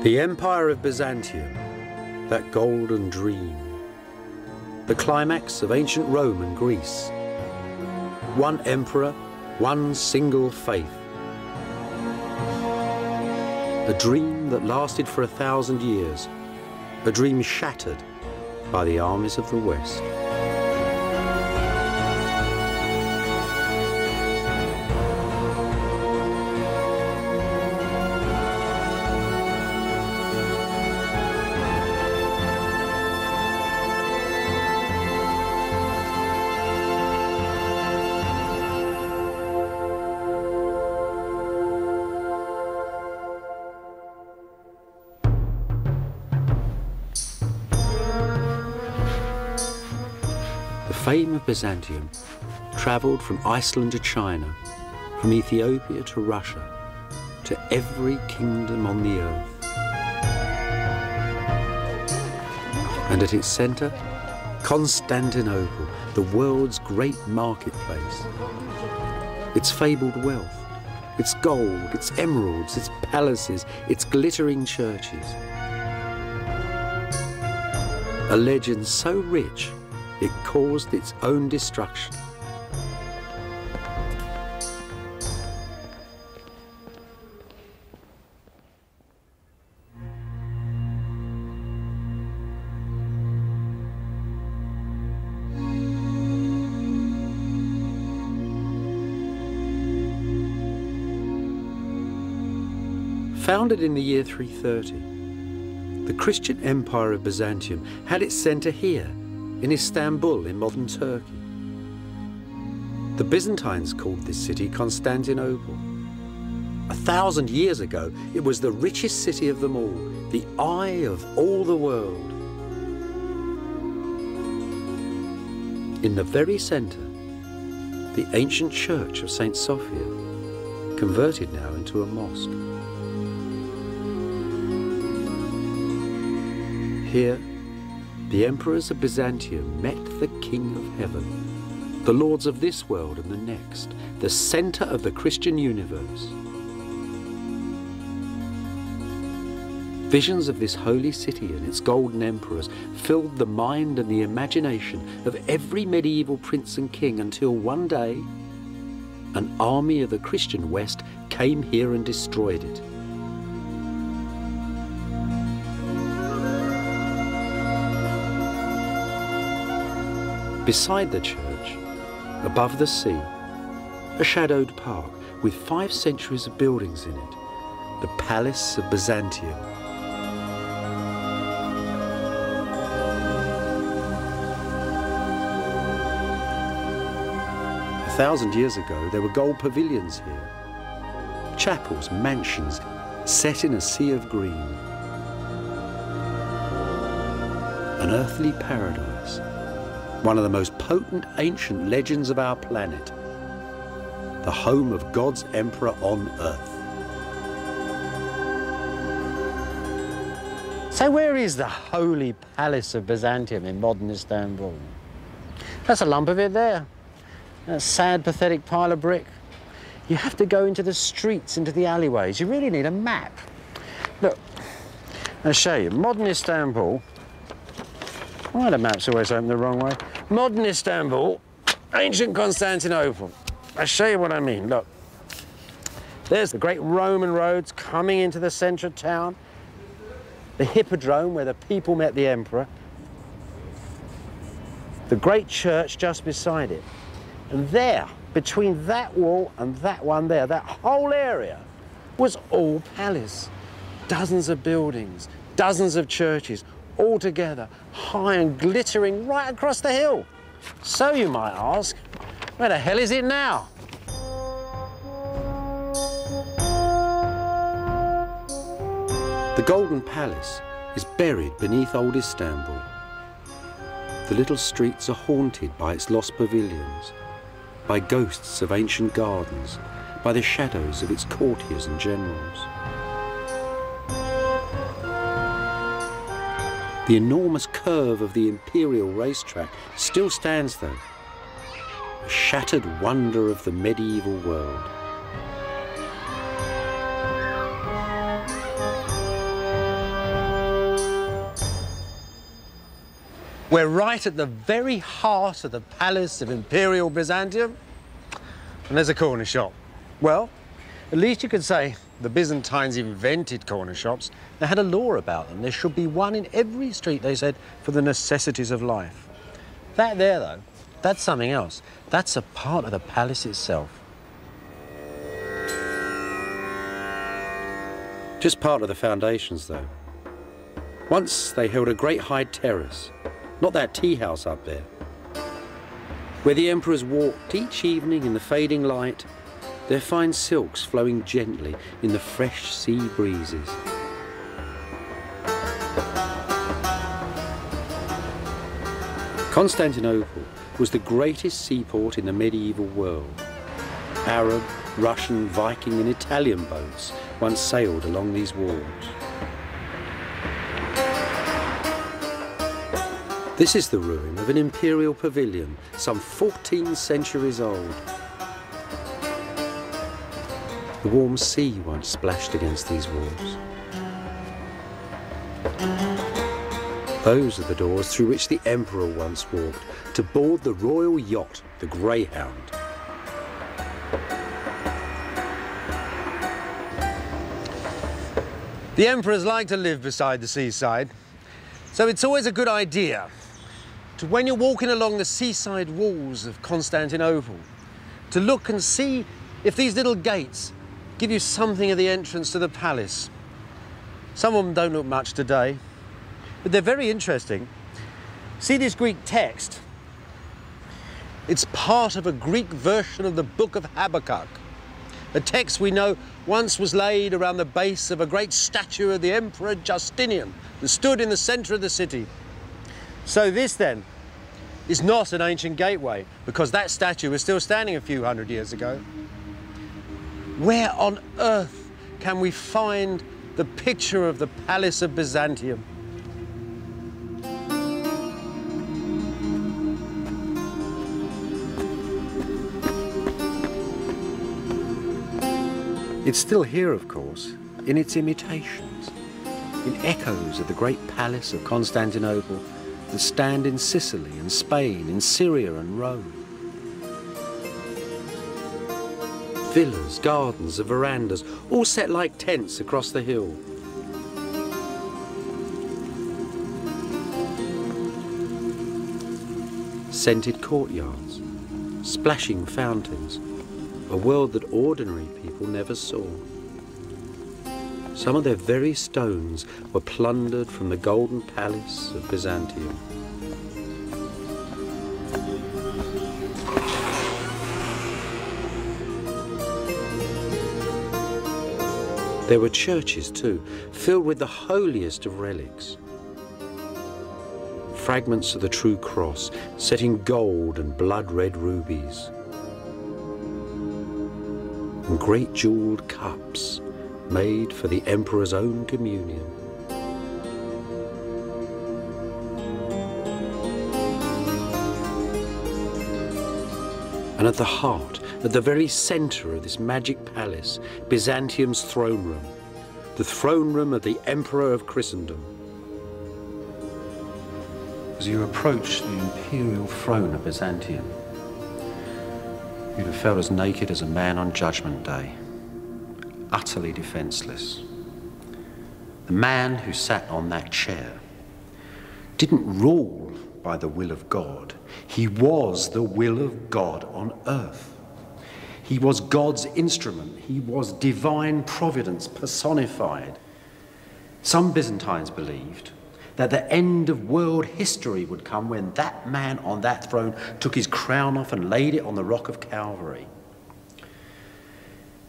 The Empire of Byzantium, that golden dream, the climax of ancient Rome and Greece. One emperor, one single faith. A dream that lasted for 1,000 years, a dream shattered by the armies of the West. The fame of Byzantium travelled from Iceland to China, from Ethiopia to Russia, to every kingdom on the earth. And at its centre, Constantinople, the world's great marketplace. Its fabled wealth, its gold, its emeralds, its palaces, its glittering churches. A legend so rich it caused its own destruction. Founded in the year 330, the Christian Empire of Byzantium had its centre here, in Istanbul, in modern Turkey. The Byzantines called this city Constantinople. 1,000 years ago, it was the richest city of them all, the eye of all the world. In the very centre, the ancient church of St. Sophia, converted now into a mosque. Here, the emperors of Byzantium met the King of Heaven, the lords of this world and the next, the centre of the Christian universe. Visions of this holy city and its golden emperors filled the mind and the imagination of every medieval prince and king until one day, an army of the Christian West came here and destroyed it. Beside the church, above the sea, a shadowed park with 5 centuries of buildings in it, the Palace of Byzantium. A 1,000 years ago, there were gold pavilions here, chapels, mansions, set in a sea of green. An earthly paradise. One of the most potent ancient legends of our planet, the home of God's emperor on earth. So where is the Holy Palace of Byzantium in modern Istanbul? That's a lump of it there. That sad, pathetic pile of brick. You have to go into the streets, into the alleyways. You really need a map. Look, I'll show you. Modern Istanbul. Why the map's always open the wrong way? Modern Istanbul, ancient Constantinople. I'll show you what I mean. Look, there's the great Roman roads coming into the centre of town, the hippodrome where the people met the emperor, the great church just beside it. And there, between that wall and that one there, that whole area was all palace. Dozens of buildings, dozens of churches, all together, high and glittering right across the hill. So you might ask, where the hell is it now? The Golden Palace is buried beneath old Istanbul. The little streets are haunted by its lost pavilions, by ghosts of ancient gardens, by the shadows of its courtiers and generals. The enormous curve of the imperial racetrack still stands though, a shattered wonder of the medieval world. We're right at the very heart of the palace of Imperial Byzantium, and there's a corner shop. Well, at least you could say the Byzantines invented corner shops. They had a law about them. There should be one in every street, they said, for the necessities of life. That there, though, that's something else. That's a part of the palace itself. Just part of the foundations, though. Once they held a great high terrace, not that tea house up there, where the emperors walked each evening in the fading light, their fine silks flowing gently in the fresh sea breezes. Constantinople was the greatest seaport in the medieval world. Arab, Russian, Viking and Italian boats once sailed along these walls. This is the ruin of an imperial pavilion, some 14 centuries old. The warm sea once splashed against these walls. Those are the doors through which the emperor once walked to board the royal yacht, the Greyhound. The emperors like to live beside the seaside, so it's always a good idea to, when you're walking along the seaside walls of Constantinople, to look and see if these little gates give you something of the entrance to the palace. Some of them don't look much today, but they're very interesting. See this Greek text? It's part of a Greek version of the book of Habakkuk, a text we know once was laid around the base of a great statue of the Emperor Justinian that stood in the centre of the city. So this then is not an ancient gateway, because that statue was still standing a few hundred years ago. Where on earth can we find the picture of the Palace of Byzantium? It's still here, of course, in its imitations, in echoes of the great palace of Constantinople that stand in Sicily and Spain, in Syria and Rome. Villas, gardens, and verandas, all set like tents across the hill. Scented courtyards, splashing fountains, a world that ordinary people never saw. Some of their very stones were plundered from the golden palace of Byzantium. There were churches too, filled with the holiest of relics. Fragments of the true cross set in gold and blood-red rubies. And great jewelled cups made for the emperor's own communion. And at the heart, at the very centre of this magic palace, Byzantium's throne room, the throne room of the Emperor of Christendom. As you approach the imperial throne of Byzantium, you'd have felt as naked as a man on Judgment Day, utterly defenceless. The man who sat on that chair didn't rule by the will of God. He was the will of God on earth. He was God's instrument. He was divine providence personified. Some Byzantines believed that the end of world history would come when that man on that throne took his crown off and laid it on the rock of Calvary.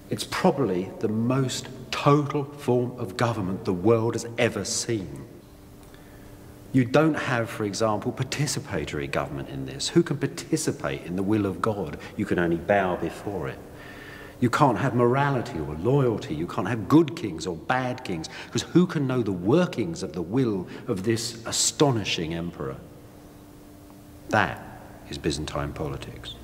It's probably the most total form of government the world has ever seen. You don't have, for example, participatory government in this. Who can participate in the will of God? You can only bow before it. You can't have morality or loyalty. You can't have good kings or bad kings, because who can know the workings of the will of this astonishing emperor? That is Byzantine politics.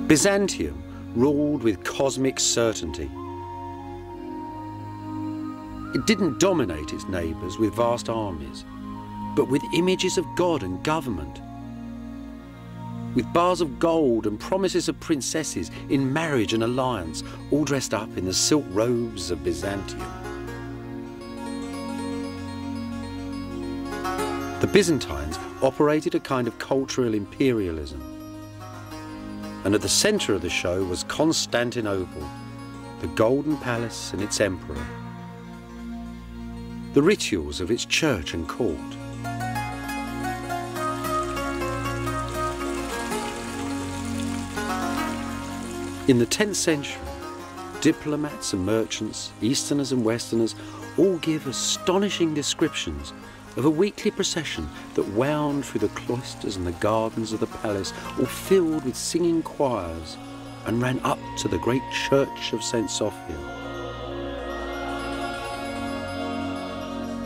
Byzantium ruled with cosmic certainty. It didn't dominate its neighbours with vast armies, but with images of God and government, with bars of gold and promises of princesses in marriage and alliance, all dressed up in the silk robes of Byzantium. The Byzantines operated a kind of cultural imperialism, and at the centre of the show was Constantinople, the Golden Palace and its emperor, the rituals of its church and court. In the 10th century, diplomats and merchants, Easterners and Westerners, all give astonishing descriptions of a weekly procession that wound through the cloisters and the gardens of the palace, all filled with singing choirs, and ran up to the great church of St. Sophia.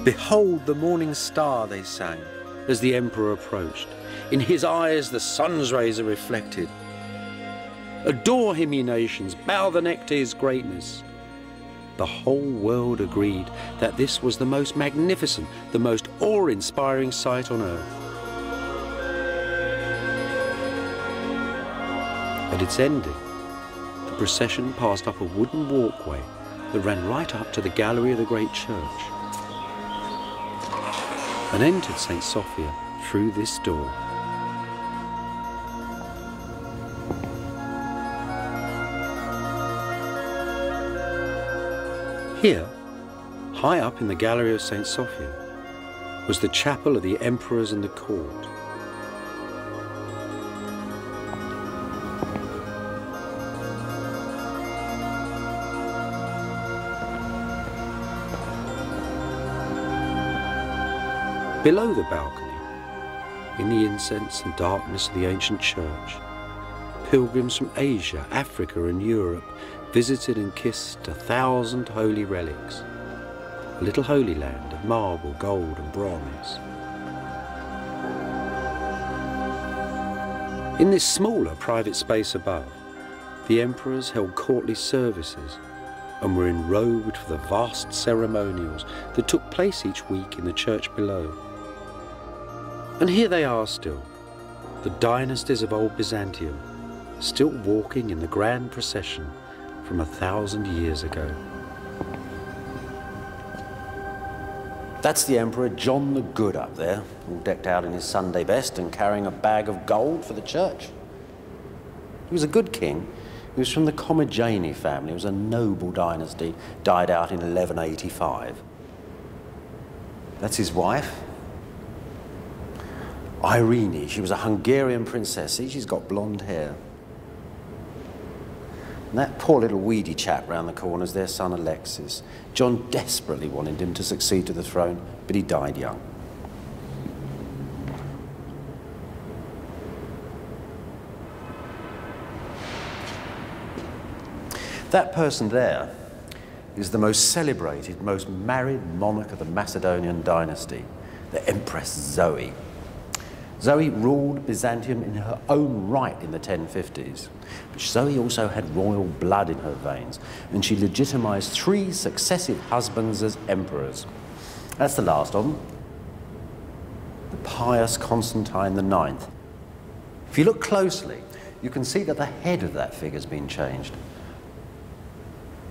"Behold the morning star," they sang, as the emperor approached. "In his eyes the sun's rays are reflected. Adore him, ye nations, bow the neck to his greatness." The whole world agreed that this was the most magnificent, the most awe-inspiring sight on earth. At its ending, the procession passed up a wooden walkway that ran right up to the gallery of the great church, and entered St. Sophia through this door. Here, high up in the gallery of St. Sophia, was the chapel of the emperors and the court. Below the balcony, in the incense and darkness of the ancient church, pilgrims from Asia, Africa and Europe visited and kissed 1,000 holy relics, a little holy land of marble, gold and bronze. In this smaller private space above, the emperors held courtly services and were enrobed for the vast ceremonials that took place each week in the church below. And here they are still, the dynasties of old Byzantium, still walking in the grand procession from 1,000 years ago. That's the Emperor John the Good up there, all decked out in his Sunday best and carrying a bag of gold for the church. He was a good king. He was from the Commagene family. It was a noble dynasty, died out in 1185. That's his wife, Irene. She was a Hungarian princess. See, she's got blonde hair. And that poor little weedy chap round the corner is their son Alexis. John desperately wanted him to succeed to the throne, but he died young. That person there is the most celebrated, most married monarch of the Macedonian dynasty, the Empress Zoe. Zoe ruled Byzantium in her own right in the 1050s, but Zoe also had royal blood in her veins, and she legitimized 3 successive husbands as emperors. That's the last of them, the pious Constantine IX. If you look closely, you can see that the head of that figure's been changed.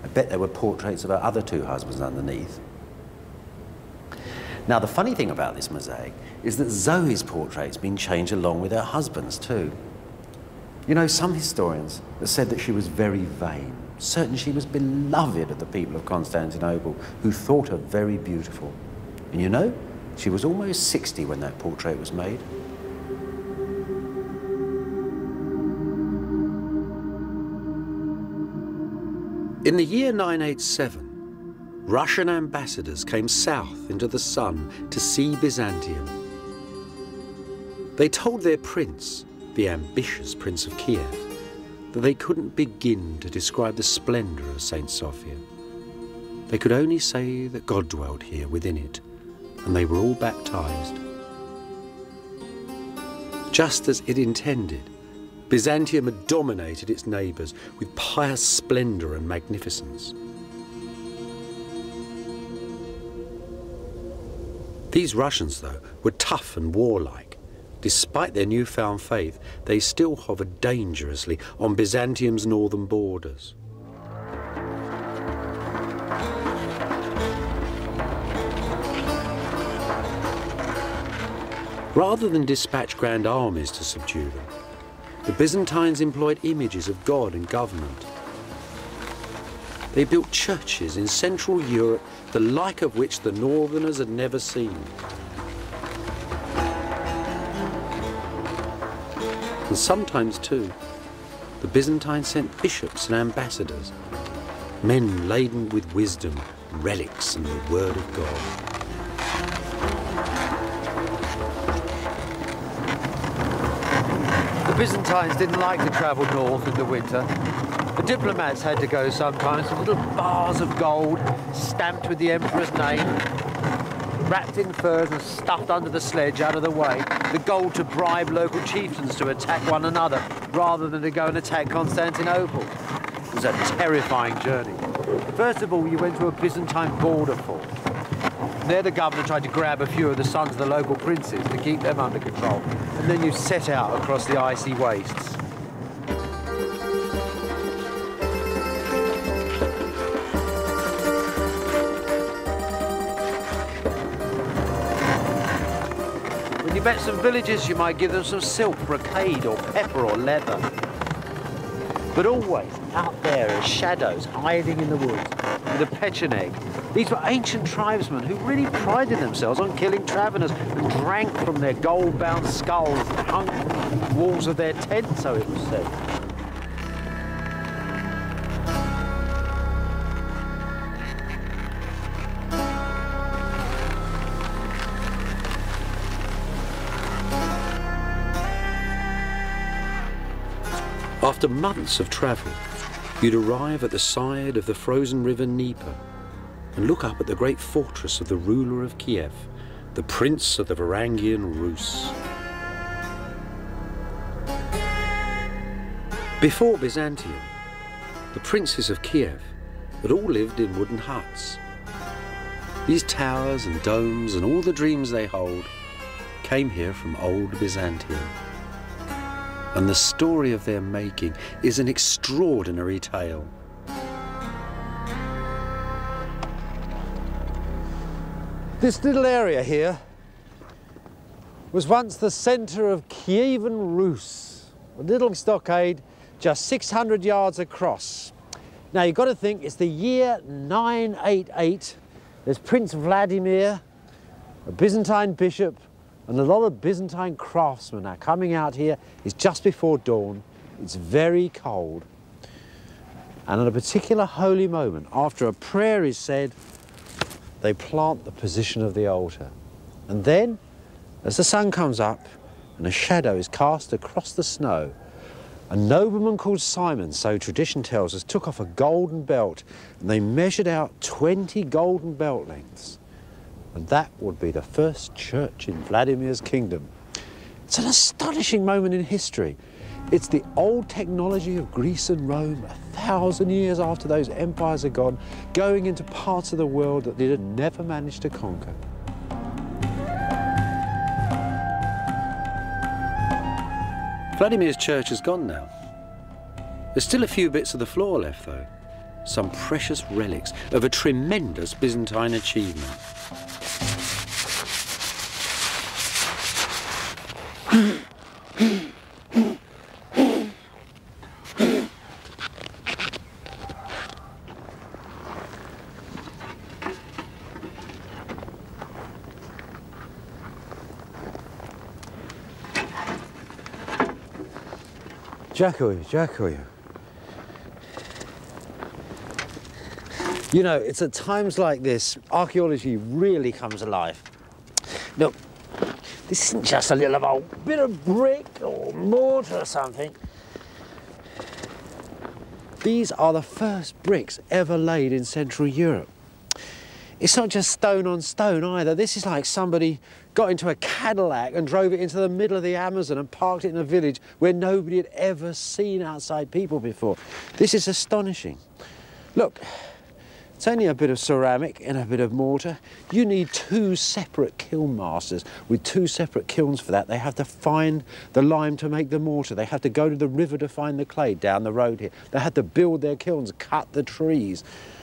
I bet there were portraits of her other 2 husbands underneath. Now, the funny thing about this mosaic is that Zoe's portrait's been changed along with her husband's too. You know, some historians have said that she was very vain, certain she was beloved of the people of Constantinople, who thought her very beautiful. And you know, she was almost 60 when that portrait was made. In the year 987, Russian ambassadors came south into the sun to see Byzantium. They told their prince, the ambitious Prince of Kiev, that they couldn't begin to describe the splendor of St. Sophia. They could only say that God dwelt here within it, and they were all baptized. Just as it intended, Byzantium had dominated its neighbours with pious splendour and magnificence. These Russians, though, were tough and warlike. Despite their newfound faith, they still hovered dangerously on Byzantium's northern borders. Rather than dispatch grand armies to subdue them, the Byzantines employed images of God and government. They built churches in Central Europe, the like of which the Northerners had never seen. And sometimes, too, the Byzantines sent bishops and ambassadors, men laden with wisdom, relics, and the word of God. The Byzantines didn't like to travel north in the winter. The diplomats had to go sometimes with little bars of gold stamped with the emperor's name, wrapped in furs and stuffed under the sledge out of the way. The gold to bribe local chieftains to attack one another rather than to go and attack Constantinople. It was a terrifying journey. First of all, you went to a Byzantine border fort. There the governor tried to grab a few of the sons of the local princes to keep them under control. And then you set out across the icy wastes. When you met some villagers, you might give them some silk, brocade, or pepper, or leather. But always out there as shadows hiding in the woods with a pecheneg. These were ancient tribesmen who really prided themselves on killing travellers and drank from their gold-bound skulls that hung from the walls of their tents, so it was said. After months of travel, you'd arrive at the side of the frozen river Dnieper and look up at the great fortress of the ruler of Kiev, the prince of the Varangian Rus. Before Byzantium, the princes of Kiev had all lived in wooden huts. These towers and domes and all the dreams they hold came here from old Byzantium. And the story of their making is an extraordinary tale. This little area here was once the centre of Kievan Rus, a little stockade just 600 yards across. Now you've got to think it's the year 988. There's Prince Vladimir, a Byzantine bishop, and a lot of Byzantine craftsmen are coming out here. It's just before dawn. It's very cold. And at a particular holy moment, after a prayer is said, they plant the position of the altar. And then, as the sun comes up and a shadow is cast across the snow, a nobleman called Simon, so tradition tells us, took off a golden belt and they measured out 20 golden belt lengths. And that would be the first church in Vladimir's kingdom. It's an astonishing moment in history. It's the old technology of Greece and Rome, 1,000 years after those empires are gone, going into parts of the world that they had never managed to conquer. Vladimir's church is gone now. There's still a few bits of the floor left, though. Some precious relics of a tremendous Byzantine achievement. Dziękuję. You know, it's at times like this, archaeology really comes alive. Look, this isn't just a little old bit of brick or mortar or something. These are the first bricks ever laid in Central Europe. It's not just stone on stone either. This is like somebody got into a Cadillac and drove it into the middle of the Amazon and parked it in a village where nobody had ever seen outside people before. This is astonishing. Look, it's only a bit of ceramic and a bit of mortar. You need 2 separate kiln masters with 2 separate kilns for that. They have to find the lime to make the mortar. They have to go to the river to find the clay down the road here. They had to build their kilns, cut the trees.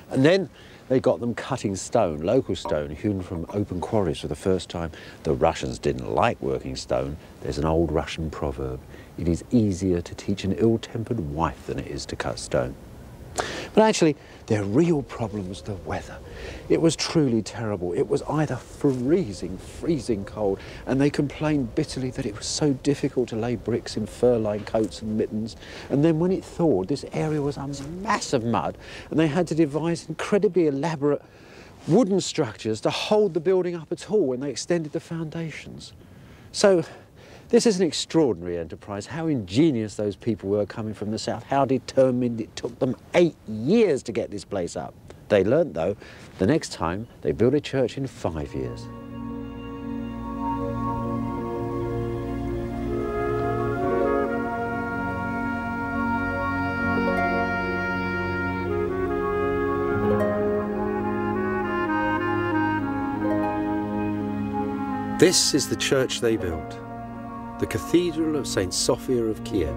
And then they got them cutting stone, local stone, hewn from open quarries for the first time. The Russians didn't like working stone. There's an old Russian proverb: it is easier to teach an ill-tempered wife than it is to cut stone. But actually, their real problem was the weather. It was truly terrible. It was either freezing cold, and they complained bitterly that it was so difficult to lay bricks in fur-lined coats and mittens. And then when it thawed, this area was a mass of mud, and they had to devise incredibly elaborate wooden structures to hold the building up at all when they extended the foundations. So this is an extraordinary enterprise. How ingenious those people were coming from the south, how determined. It took them 8 years to get this place up. They learnt, though, the next time they built a church in 5 years. This is the church they built, the Cathedral of St. Sophia of Kiev.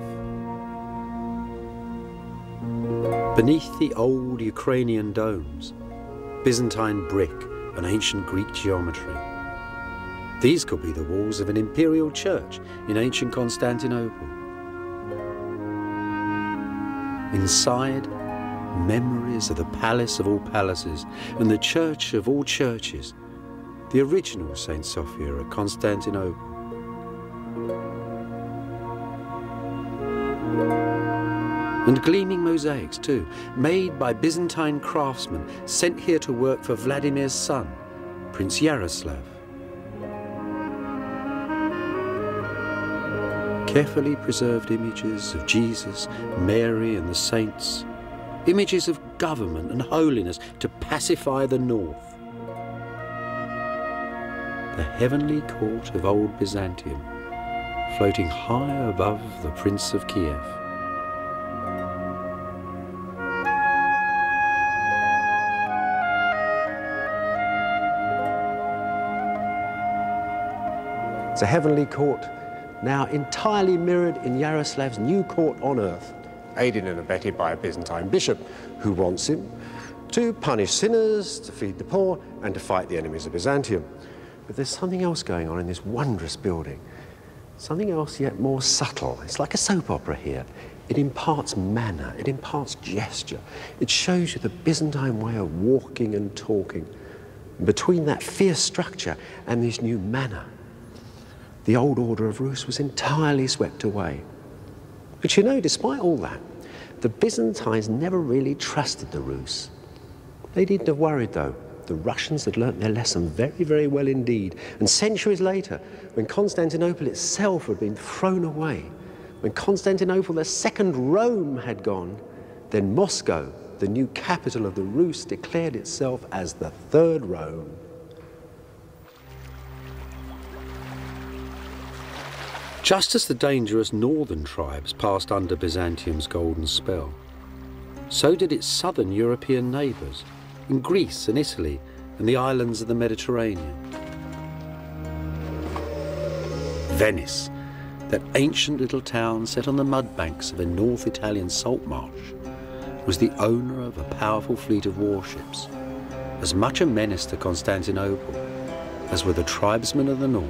Beneath the old Ukrainian domes, Byzantine brick and ancient Greek geometry. These could be the walls of an imperial church in ancient Constantinople. Inside, memories of the palace of all palaces and the church of all churches, the original St. Sophia at Constantinople. And gleaming mosaics too, made by Byzantine craftsmen sent here to work for Vladimir's son, Prince Yaroslav. Carefully preserved images of Jesus, Mary and the saints, images of government and holiness to pacify the north. The heavenly court of old Byzantium, floating high above the Prince of Kiev. It's a heavenly court, now entirely mirrored in Yaroslav's new court on earth, aided and abetted by a Byzantine bishop who wants him to punish sinners, to feed the poor, and to fight the enemies of Byzantium. But there's something else going on in this wondrous building, something else yet more subtle. It's like a soap opera here. It imparts manner, it imparts gesture. It shows you the Byzantine way of walking and talking. And between that fierce structure and this new manner, the old order of Rus was entirely swept away. But you know, despite all that, the Byzantines never really trusted the Rus. They needn't have worried, though. The Russians had learnt their lesson very, very well indeed. And centuries later, when Constantinople itself had been thrown away, when Constantinople, the second Rome, had gone, then Moscow, the new capital of the Rus, declared itself as the third Rome. Just as the dangerous northern tribes passed under Byzantium's golden spell, so did its southern European neighbours, in Greece and Italy and the islands of the Mediterranean. Venice, that ancient little town set on the mud banks of a North Italian salt marsh, was the owner of a powerful fleet of warships, as much a menace to Constantinople as were the tribesmen of the north.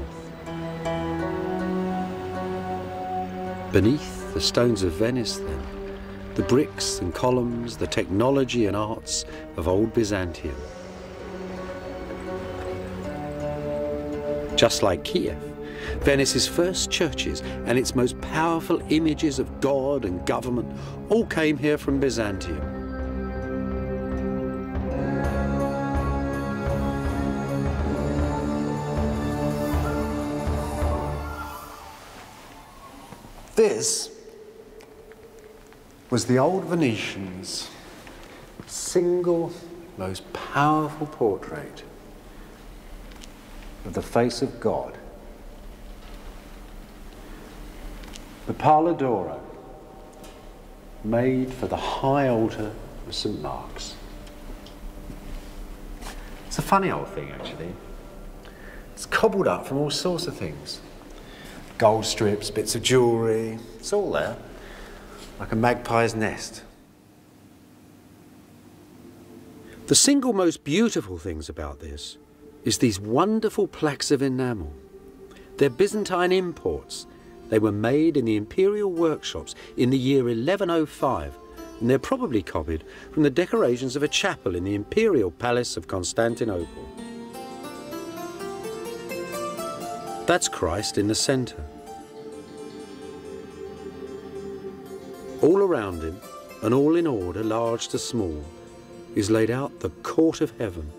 Beneath the stones of Venice, then, the bricks and columns, the technology and arts of old Byzantium. Just like Kiev, Venice's first churches and its most powerful images of God and government all came here from Byzantium. This was the old Venetians' single most powerful portrait. of the face of God. The Pala d'Oro, made for the high altar of St. Mark's. It's a funny old thing, actually. It's cobbled up from all sorts of things. Gold strips, bits of jewellery, it's all there, like a magpie's nest. The single most beautiful things about this is these wonderful plaques of enamel. They're Byzantine imports. They were made in the imperial workshops in the year 1105, and they're probably copied from the decorations of a chapel in the imperial palace of Constantinople. That's Christ in the centre. All around him, and all in order, large to small, is laid out the court of heaven,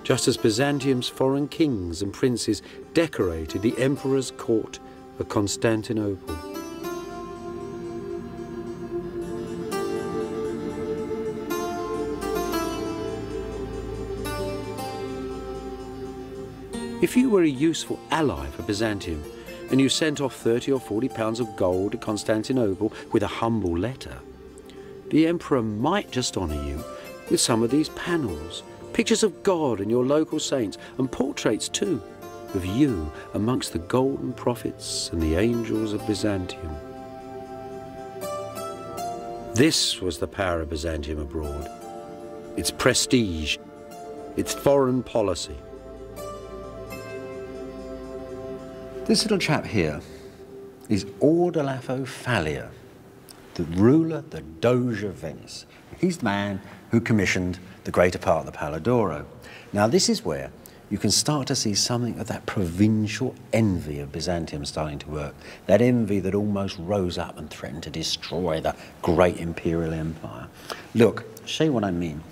just as Byzantium's foreign kings and princes decorated the emperor's court of Constantinople. If you were a useful ally for Byzantium, and you sent off 30 or 40 pounds of gold to Constantinople with a humble letter, the emperor might just honour you with some of these panels, pictures of God and your local saints, and portraits too, of you amongst the golden prophets and the angels of Byzantium. This was the power of Byzantium abroad, its prestige, its foreign policy. This little chap here is Ordolafo Faglia, the ruler, the Doge of Venice. He's the man who commissioned the greater part of the Pala d'Oro. Now this is where you can start to see something of that provincial envy of Byzantium starting to work. That envy that almost rose up and threatened to destroy the great imperial empire. Look, I'll show you what I mean.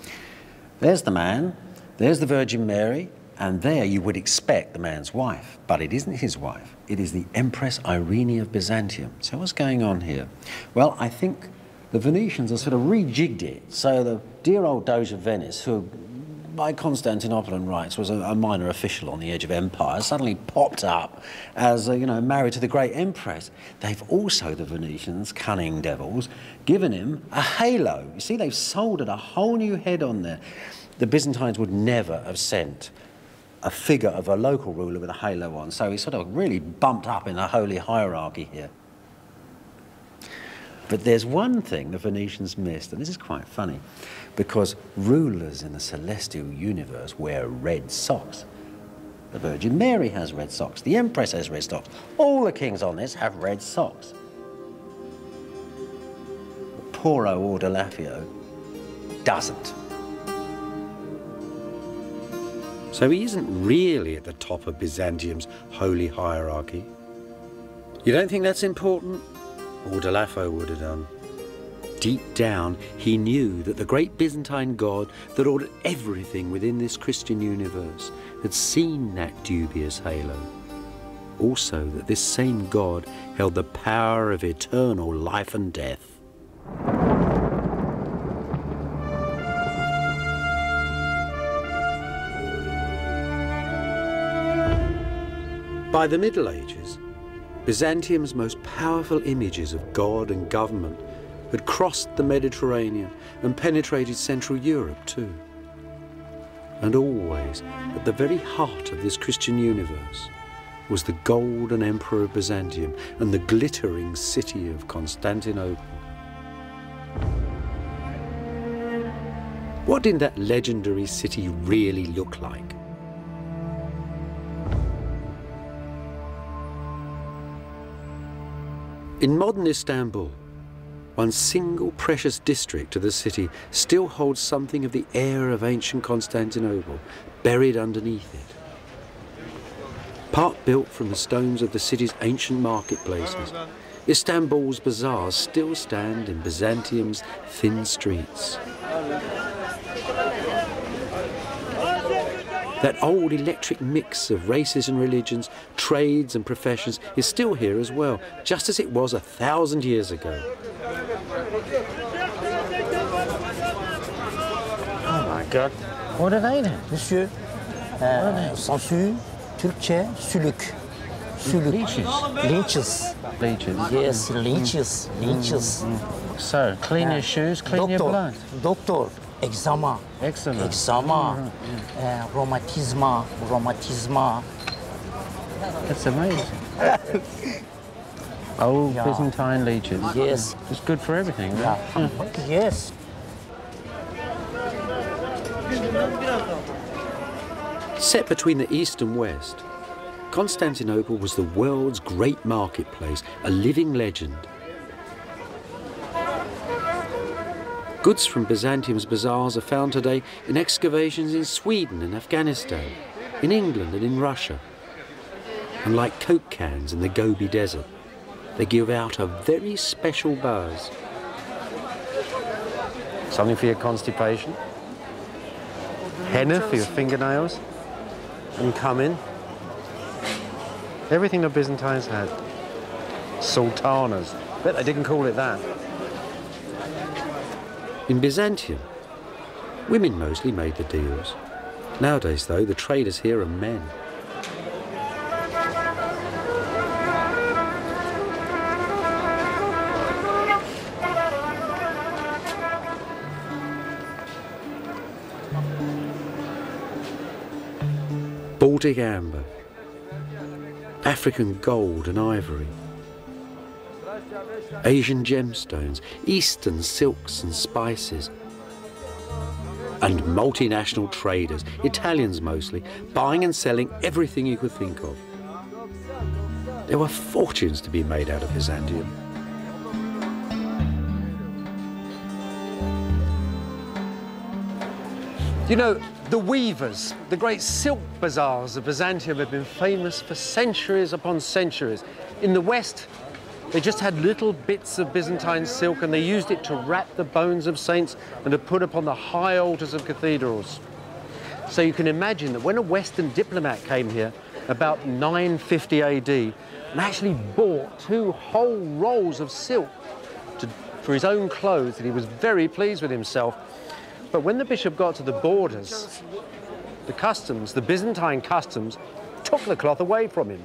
There's the man, there's the Virgin Mary, and there you would expect the man's wife, but it isn't his wife. It is the Empress Irene of Byzantium. So what's going on here? Well, I think the Venetians have sort of rejigged it. So the dear old Doge of Venice, who by Constantinopolitan rights was a minor official on the edge of empire, suddenly popped up as, you know, married to the great empress. They've also, the Venetians, cunning devils, given him a halo. You see, they've soldered a whole new head on there. The Byzantines would never have sent a figure of a local ruler with a halo on, so he's sort of really bumped up in the holy hierarchy here. But there's one thing the Venetians missed, and this is quite funny, because rulers in the celestial universe wear red socks. The Virgin Mary has red socks, the Empress has red socks, all the kings on this have red socks. But poor old Ordolafo doesn't. So he isn't really at the top of Byzantium's holy hierarchy. You don't think that's important? Ordolafo would have done. Deep down, he knew that the great Byzantine God that ordered everything within this Christian universe had seen that dubious halo. Also that this same God held the power of eternal life and death. By the Middle Ages, Byzantium's most powerful images of God and government had crossed the Mediterranean and penetrated Central Europe too. And always, at the very heart of this Christian universe, was the golden emperor of Byzantium and the glittering city of Constantinople. What did that legendary city really look like? In modern Istanbul, one single precious district of the city still holds something of the air of ancient Constantinople buried underneath it. Part built from the stones of the city's ancient marketplaces, Istanbul's bazaars still stand in Byzantium's thin streets. That old electric mix of races and religions, trades and professions is still here as well, just as it was 1,000 years ago. Oh my God, what are they then? Monsieur, censure, Türkçe sülük. Sülük. Leeches. Leeches. Leeches. Yes, leeches. Leeches. So, clean your shoes, clean your blood. Doktor. Eczema. Eczema. Eczema. Romatizma. That's amazing. Old Byzantine leeches. Yes. It's good for everything, right? Yes. Set between the East and West, Constantinople was the world's great marketplace, a living legend. Goods from Byzantium's bazaars are found today in excavations in Sweden and Afghanistan, in England and in Russia. And like Coke cans in the Gobi Desert, they give out a very special buzz. Something for your constipation. Henna for your fingernails. And cumin. Everything the Byzantines had. Sultanas. Bet they didn't call it that. In Byzantium, women mostly made the deals. Nowadays, though, the traders here are men. Baltic amber, African gold and ivory, Asian gemstones, Eastern silks and spices, and multinational traders, Italians mostly, buying and selling everything you could think of. There were fortunes to be made out of Byzantium. You know, the weavers, the great silk bazaars of Byzantium have been famous for centuries upon centuries. In the West, they just had little bits of Byzantine silk and they used it to wrap the bones of saints and to put upon the high altars of cathedrals. So you can imagine that when a Western diplomat came here about 950 AD and actually bought 2 whole rolls of silk for his own clothes, that he was very pleased with himself. But when the bishop got to the borders, the Byzantine customs, took the cloth away from him.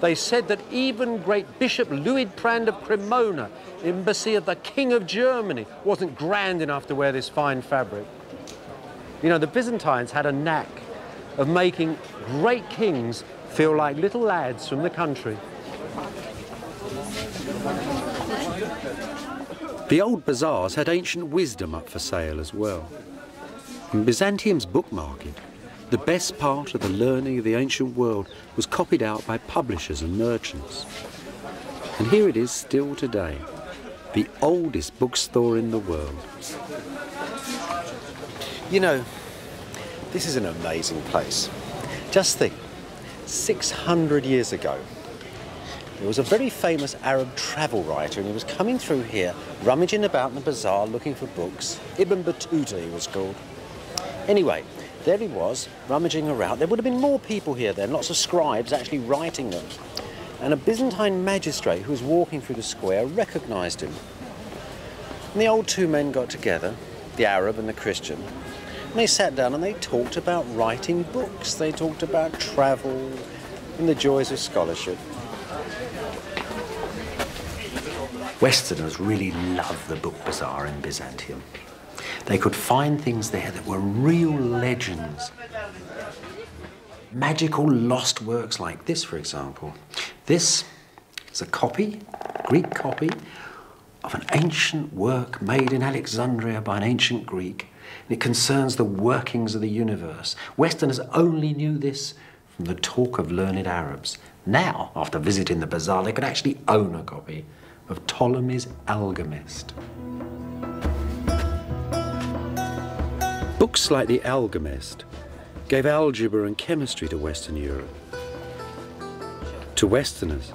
They said that even great Bishop Luidprand of Cremona, embassy of the King of Germany, wasn't grand enough to wear this fine fabric. You know, the Byzantines had a knack of making great kings feel like little lads from the country. The old bazaars had ancient wisdom up for sale as well. In Byzantium's book market, the best part of the learning of the ancient world was copied out by publishers and merchants. And here it is still today, the oldest bookstore in the world. You know, this is an amazing place. Just think, 600 years ago, there was a very famous Arab travel writer, and he was coming through here, rummaging about in the bazaar looking for books. Ibn Battuta, he was called. Anyway, there he was, rummaging around. There would have been more people here then, lots of scribes actually writing them. And a Byzantine magistrate who was walking through the square recognised him. And the old 2 men got together, the Arab and the Christian, and they sat down and they talked about writing books. They talked about travel and the joys of scholarship. Westerners really loved the book bazaar in Byzantium. They could find things there that were real legends. Magical lost works like this, for example. This is a copy, Greek copy, of an ancient work made in Alexandria by an ancient Greek. And it concerns the workings of the universe. Westerners only knew this from the talk of learned Arabs. Now, after visiting the bazaar, they could actually own a copy of Ptolemy's Alchemist. Books like the Alchemist gave algebra and chemistry to Western Europe. To Westerners,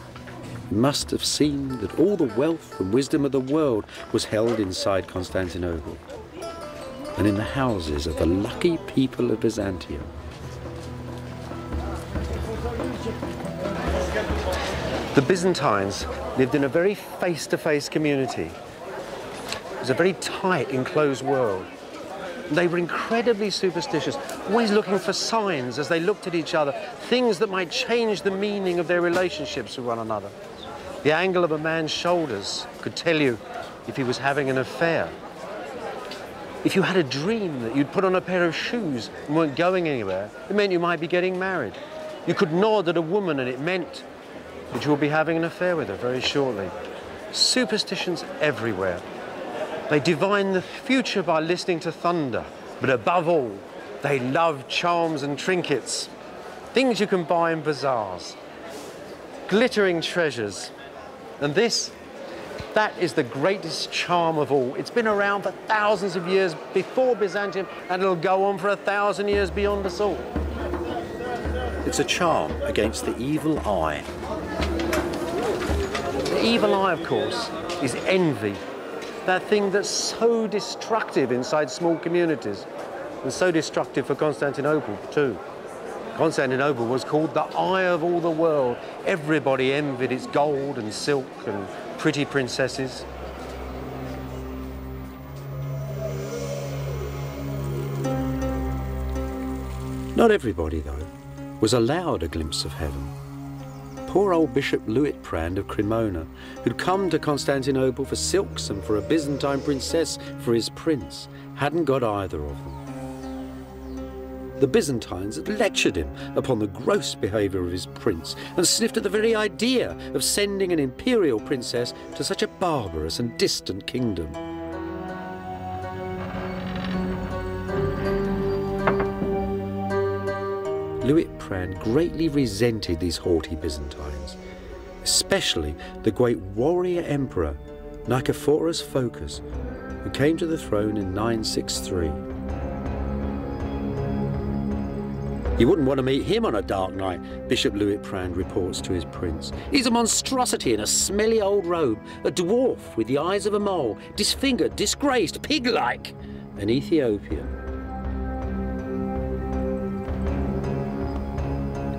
it must have seemed that all the wealth and wisdom of the world was held inside Constantinople and in the houses of the lucky people of Byzantium. The Byzantines lived in a very face-to-face community. It was a very tight, enclosed world. They were incredibly superstitious, always looking for signs as they looked at each other, things that might change the meaning of their relationships with one another. The angle of a man's shoulders could tell you if he was having an affair. If you had a dream that you'd put on a pair of shoes and weren't going anywhere, it meant you might be getting married. You could nod at a woman and it meant that you would be having an affair with her very shortly. Superstitions everywhere. They divine the future by listening to thunder, but above all, they love charms and trinkets, things you can buy in bazaars, glittering treasures. And that is the greatest charm of all. It's been around for thousands of years before Byzantium, and it'll go on for 1,000 years beyond us all. It's a charm against the evil eye. The evil eye, of course, is envy. That thing that's so destructive inside small communities, and so destructive for Constantinople too. Constantinople was called the eye of all the world. Everybody envied its gold and silk and pretty princesses. Not everybody, though, was allowed a glimpse of heaven. Poor old Bishop Luitprand of Cremona, who'd come to Constantinople for silks and for a Byzantine princess for his prince, hadn't got either of them. The Byzantines had lectured him upon the gross behaviour of his prince and sniffed at the very idea of sending an imperial princess to such a barbarous and distant kingdom. Luitprand greatly resented these haughty Byzantines, especially the great warrior emperor Nicephorus Phocas, who came to the throne in 963. You wouldn't want to meet him on a dark night, Bishop Luitprand reports to his prince. He's a monstrosity in a smelly old robe, a dwarf with the eyes of a mole, disfigured, disgraced, pig-like, an Ethiopian.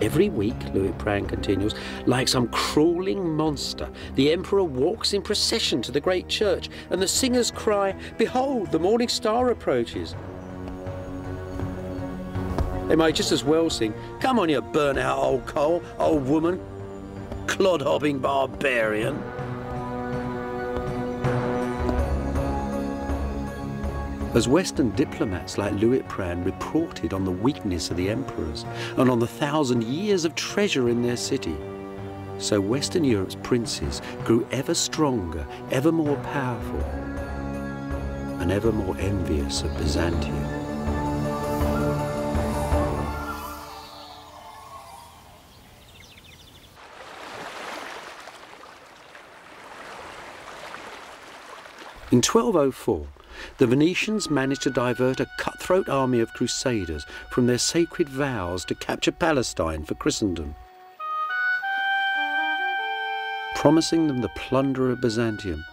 Every week, Luitprand continues, like some crawling monster, the emperor walks in procession to the great church, and the singers cry, "Behold, the morning star approaches." They might just as well sing, "Come on, you burnt-out old coal, old woman, clod-hopping barbarian." As Western diplomats like Luitprand reported on the weakness of the emperors and on the 1,000 years of treasure in their city, so Western Europe's princes grew ever stronger, ever more powerful, and ever more envious of Byzantium. In 1204, the Venetians managed to divert a cutthroat army of crusaders from their sacred vows to capture Palestine for Christendom. Promising them the plunder of Byzantium,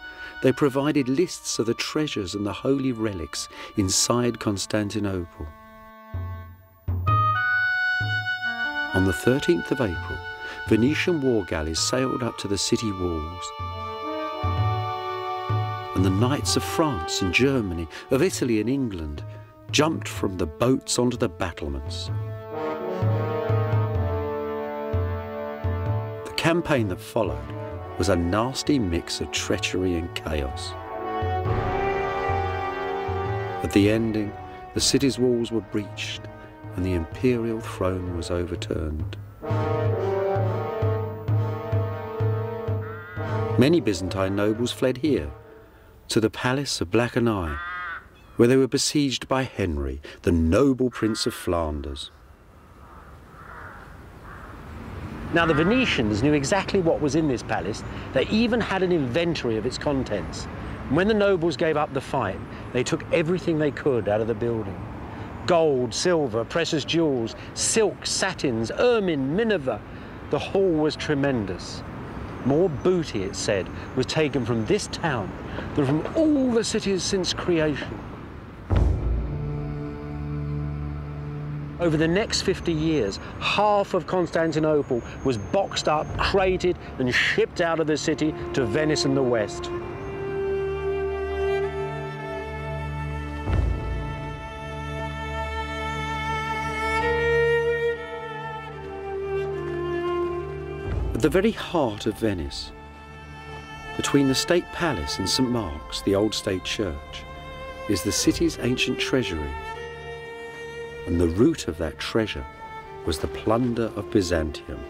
they provided lists of the treasures and the holy relics inside Constantinople. On the 13th of April, Venetian war galleys sailed up to the city walls. And the knights of France and Germany, of Italy and England, jumped from the boats onto the battlements. The campaign that followed was a nasty mix of treachery and chaos. At the ending, the city's walls were breached and the imperial throne was overturned. Many Byzantine nobles fled here, to the palace of Black Eye, where they were besieged by Henry, the noble Prince of Flanders. Now, the Venetians knew exactly what was in this palace. They even had an inventory of its contents. And when the nobles gave up the fight, they took everything they could out of the building. Gold, silver, precious jewels, silk, satins, ermine, minever. The haul was tremendous. More booty, it said, was taken from this town than from all the cities since creation. Over the next 50 years, half of Constantinople was boxed up, crated, and shipped out of the city to Venice and the West. At the very heart of Venice, between the State Palace and St. Mark's, the old state church, is the city's ancient treasury. And the root of that treasure was the plunder of Byzantium.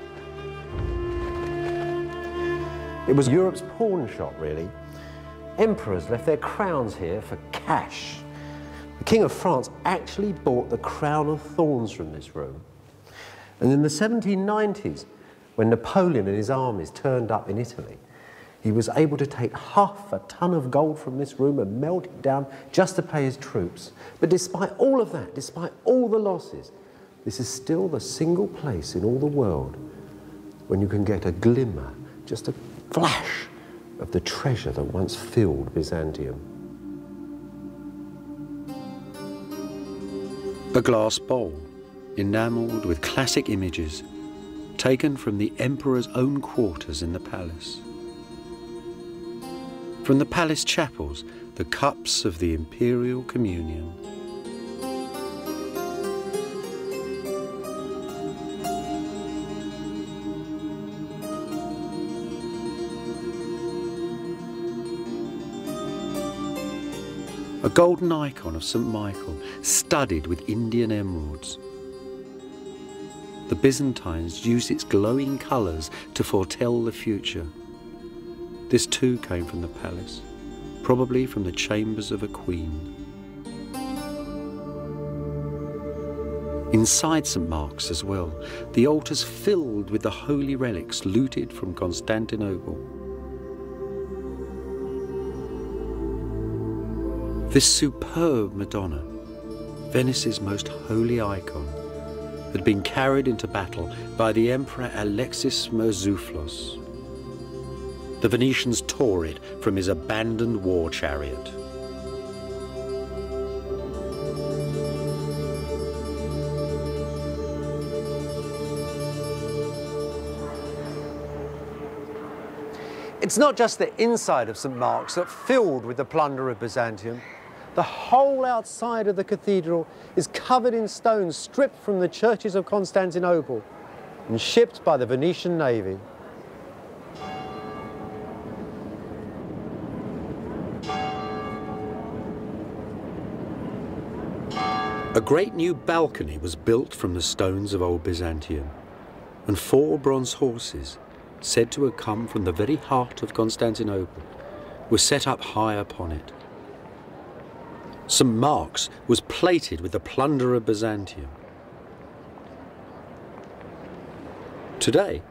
It was Europe's pawn shop, really. Emperors left their crowns here for cash. The King of France actually bought the crown of thorns from this room. And in the 1790s, when Napoleon and his armies turned up in Italy, he was able to take half a ton of gold from this room and melt it down just to pay his troops. But despite all of that, despite all the losses, this is still the single place in all the world when you can get a glimmer, just a flash of the treasure that once filled Byzantium. A glass bowl, enamelled with classic images, taken from the emperor's own quarters in the palace. From the palace chapels, the cups of the imperial communion. A golden icon of St. Michael, studded with Indian emeralds. The Byzantines used its glowing colours to foretell the future. This too came from the palace, probably from the chambers of a queen. Inside St. Mark's as well, the altars filled with the holy relics looted from Constantinople. This superb Madonna, Venice's most holy icon, had been carried into battle by the Emperor Alexis Murtzouphlos. The Venetians tore it from his abandoned war chariot. It's not just the inside of St. Mark's that filled with the plunder of Byzantium. The whole outside of the cathedral is covered in stones stripped from the churches of Constantinople and shipped by the Venetian navy. A great new balcony was built from the stones of old Byzantium, and 4 bronze horses, said to have come from the very heart of Constantinople, were set up high upon it. St. Mark's was plated with the plunder of Byzantium. Today,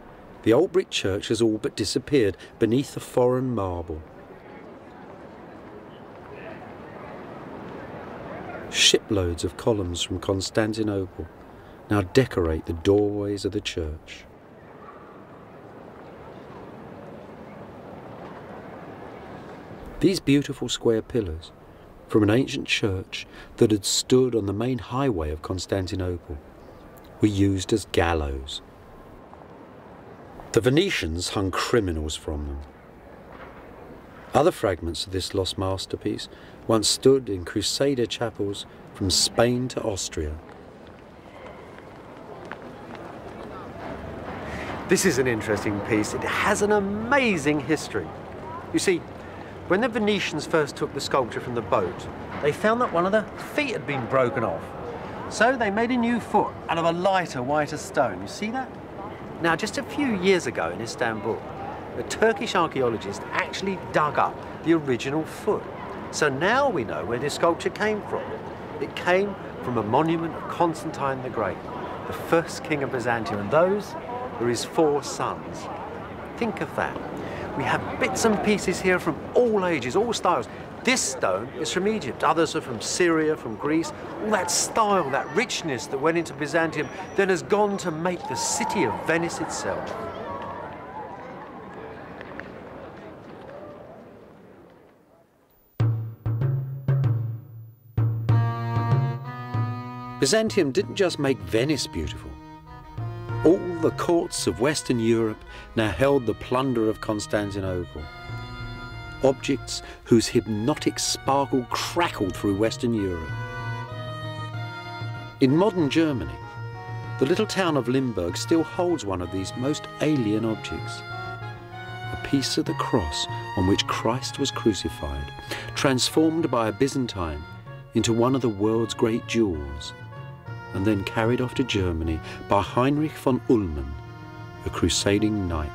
the old brick church has all but disappeared beneath the foreign marble. Shiploads of columns from Constantinople now decorate the doorways of the church. These beautiful square pillars from an ancient church that had stood on the main highway of Constantinople were used as gallows. The Venetians hung criminals from them. Other fragments of this lost masterpiece once stood in Crusader chapels from Spain to Austria. This is an interesting piece. It has an amazing history. You see, when the Venetians first took the sculpture from the boat, they found that one of the feet had been broken off. So they made a new foot out of a lighter, whiter stone. You see that? Now, just a few years ago in Istanbul, a Turkish archaeologist actually dug up the original foot. So now we know where this sculpture came from. It came from a monument of Constantine the Great, the first king of Byzantium, and those were his 4 sons. Think of that. We have bits and pieces here from all ages, all styles. This stone is from Egypt, others are from Syria, from Greece. All that style, that richness that went into Byzantium then has gone to make the city of Venice itself. Byzantium didn't just make Venice beautiful. All the courts of Western Europe now held the plunder of Constantinople. Objects whose hypnotic sparkle crackled through Western Europe. In modern Germany, the little town of Limburg still holds one of these most alien objects. A piece of the cross on which Christ was crucified, transformed by a Byzantine into one of the world's great jewels, and then carried off to Germany by Heinrich von Ullmann, a crusading knight.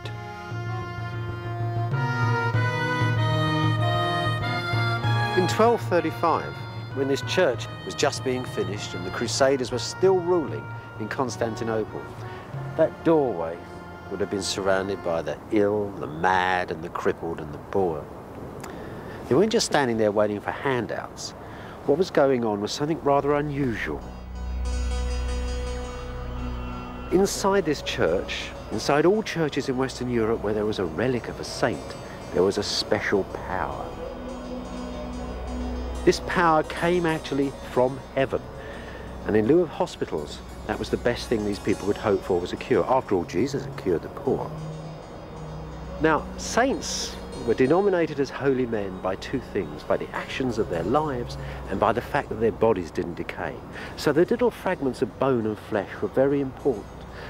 In 1235, when this church was just being finished and the Crusaders were still ruling in Constantinople, that doorway would have been surrounded by the ill, the mad, and the crippled and the poor. They weren't just standing there waiting for handouts. What was going on was something rather unusual. Inside this church, inside all churches in Western Europe where there was a relic of a saint, there was a special power. This power came actually from heaven. And in lieu of hospitals, that was the best thing these people could hope for, was a cure. After all, Jesus had cured the poor. Now, saints were denominated as holy men by two things: by the actions of their lives and by the fact that their bodies didn't decay. So the little fragments of bone and flesh were very important.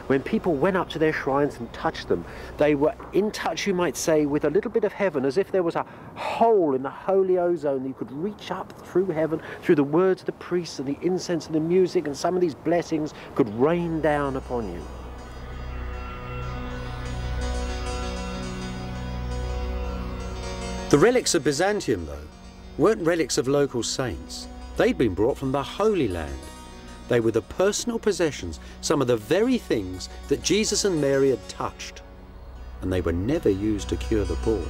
When people went up to their shrines and touched them, they were in touch, you might say, with a little bit of heaven, as if there was a hole in the holy ozone that you could reach up through heaven, through the words of the priests and the incense and the music, and some of these blessings could rain down upon you. The relics of Byzantium, though, weren't relics of local saints. They'd been brought from the Holy Land. They were the personal possessions, some of the very things that Jesus and Mary had touched, and they were never used to cure the poor.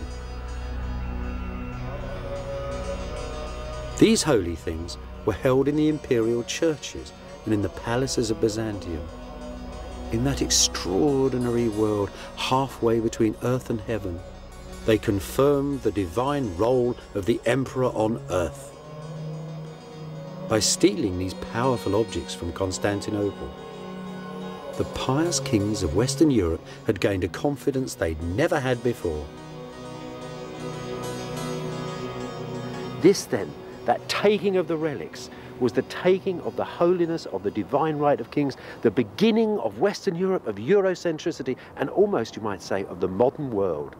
These holy things were held in the imperial churches and in the palaces of Byzantium. In that extraordinary world halfway between earth and heaven, they confirmed the divine role of the emperor on earth. By stealing these powerful objects from Constantinople, the pious kings of Western Europe had gained a confidence they'd never had before. This then, that taking of the relics, was the taking of the holiness of the divine right of kings, the beginning of Western Europe, of Eurocentricity, and almost, you might say, of the modern world.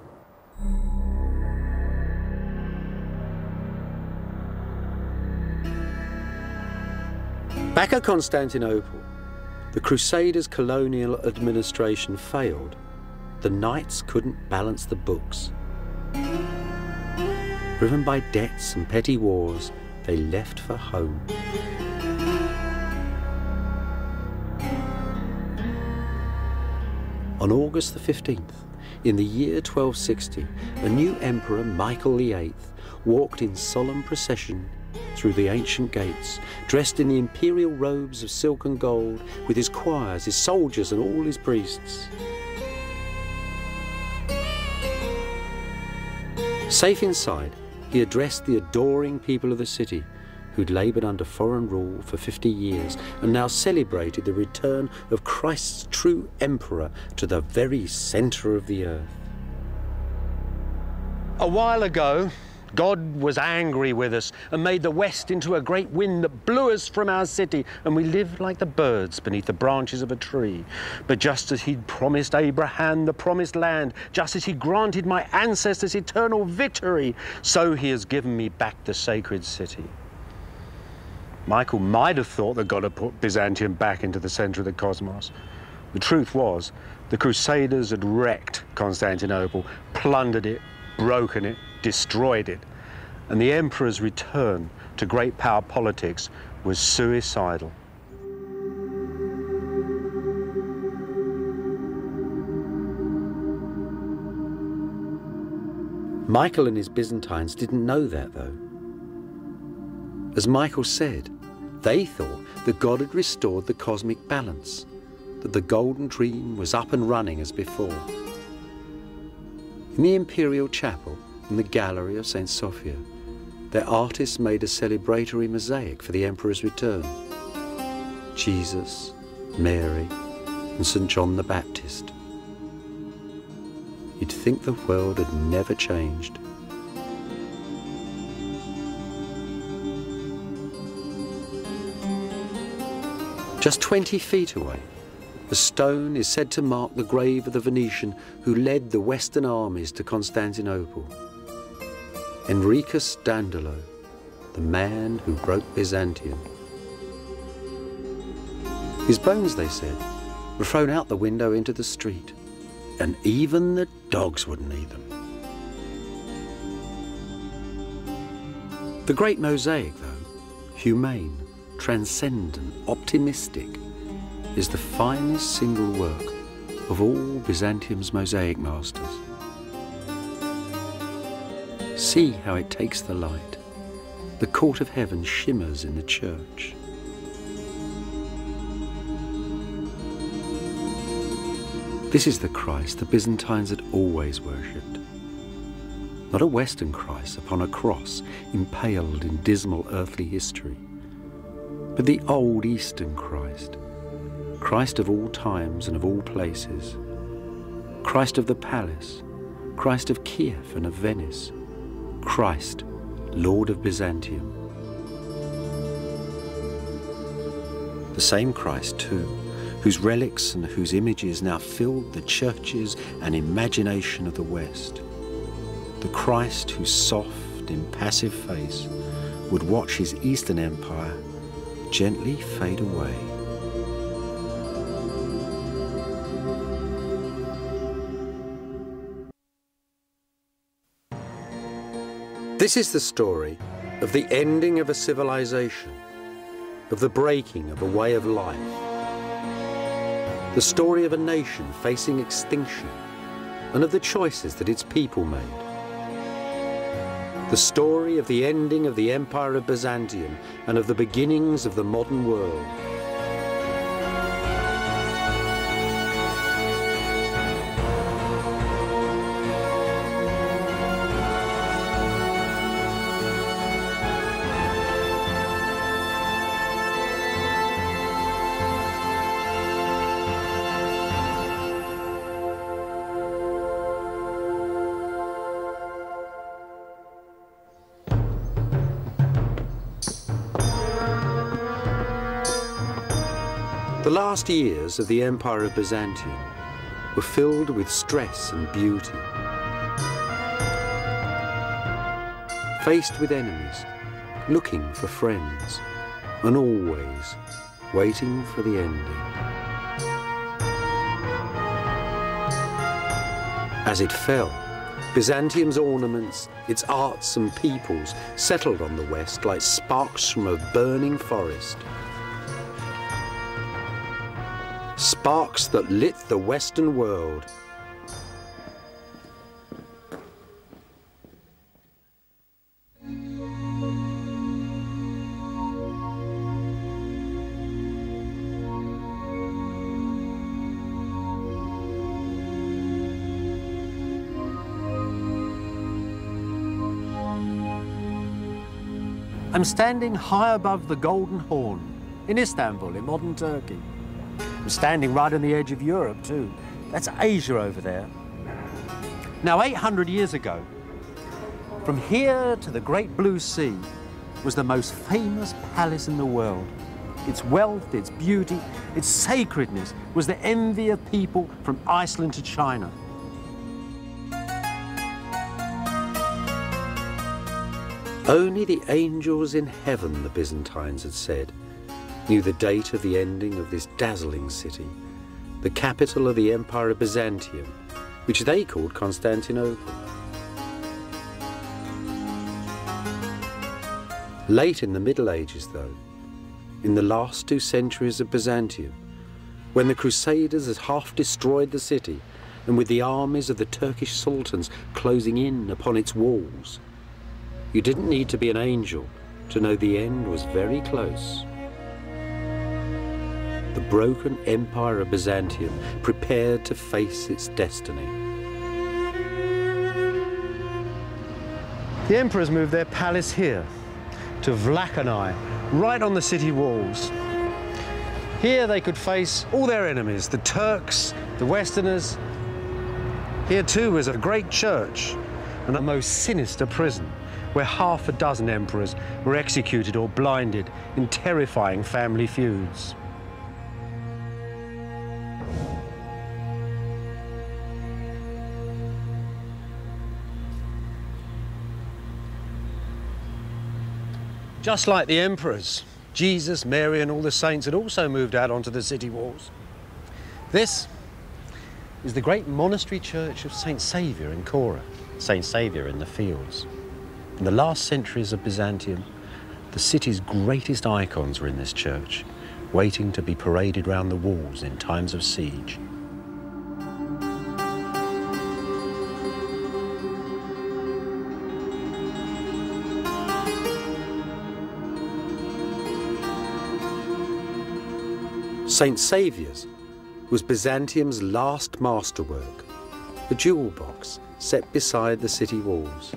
Back at Constantinople, the Crusaders' colonial administration failed. The knights couldn't balance the books. Driven by debts and petty wars, they left for home. On August the 15th, in the year 1260, a new emperor, Michael VIII, walked in solemn procession through the ancient gates, dressed in the imperial robes of silk and gold, with his choirs, his soldiers, and all his priests. Safe inside, he addressed the adoring people of the city, who'd laboured under foreign rule for 50 years and now celebrated the return of Christ's true emperor to the very centre of the earth. A while ago, God was angry with us and made the west into a great wind that blew us from our city, and we lived like the birds beneath the branches of a tree. But just as he'd promised Abraham the promised land, just as he granted my ancestors eternal victory, so he has given me back the sacred city. Michael might have thought that God had put Byzantium back into the centre of the cosmos. The truth was, the Crusaders had wrecked Constantinople, plundered it, broken it, destroyed it, and the emperor's return to great power politics was suicidal. Michael and his Byzantines didn't know that, though. As Michael said, they thought that God had restored the cosmic balance, that the golden dream was up and running as before. In the imperial chapel, in the gallery of St. Sophia, their artists made a celebratory mosaic for the emperor's return. Jesus, Mary, and St. John the Baptist. You'd think the world had never changed. Just 20 feet away, The stone is said to mark the grave of the Venetian who led the Western armies to Constantinople. Enricus Dandolo, the man who broke Byzantium. His bones, they said, were thrown out the window into the street, and even the dogs wouldn't eat them. The great mosaic, though, humane, transcendent, optimistic, is the finest single work of all Byzantium's mosaic masters. See how it takes the light. The court of heaven shimmers in the church. This is the Christ the Byzantines had always worshipped. Not a Western Christ upon a cross impaled in dismal earthly history, but the old Eastern Christ, Christ of all times and of all places, Christ of the palace, Christ of Kiev and of Venice, Christ, Lord of Byzantium. The same Christ, too, whose relics and whose images now filled the churches and imagination of the West. The Christ whose soft, impassive face would watch his Eastern Empire gently fade away. This is the story of the ending of a civilization, of the breaking of a way of life, the story of a nation facing extinction, and of the choices that its people made. The story of the ending of the Empire of Byzantium and of the beginnings of the modern world. The last years of the Empire of Byzantium were filled with stress and beauty. Faced with enemies, looking for friends, and always waiting for the ending. As it fell, Byzantium's ornaments, its arts and peoples settled on the West like sparks from a burning forest. Sparks that lit the Western world. I'm standing high above the Golden Horn in Istanbul, in modern Turkey. I'm standing right on the edge of Europe too. That's Asia over there. Now, 800 years ago, from here to the Great Blue Sea was the most famous palace in the world. Its wealth, its beauty, its sacredness was the envy of people from Iceland to China. Only the angels in heaven, the Byzantines had said, knew the date of the ending of this dazzling city, the capital of the Empire of Byzantium, which they called Constantinople. Late in the Middle Ages, though, in the last 2 centuries of Byzantium, when the Crusaders had half destroyed the city, and with the armies of the Turkish sultans closing in upon its walls, you didn't need to be an angel to know the end was very close. The broken Empire of Byzantium prepared to face its destiny. The emperors moved their palace here, to Vlachani, right on the city walls. Here they could face all their enemies, the Turks, the Westerners. Here too was a great church and a most sinister prison, where half a dozen emperors were executed or blinded in terrifying family feuds. Just like the emperors, Jesus, Mary and all the saints had also moved out onto the city walls. This is the great monastery church of St. Saviour in Cora, St. Saviour in the fields. In the last centuries of Byzantium, the city's greatest icons were in this church, waiting to be paraded round the walls in times of siege. St. Saviour's was Byzantium's last masterwork, a jewel box set beside the city walls.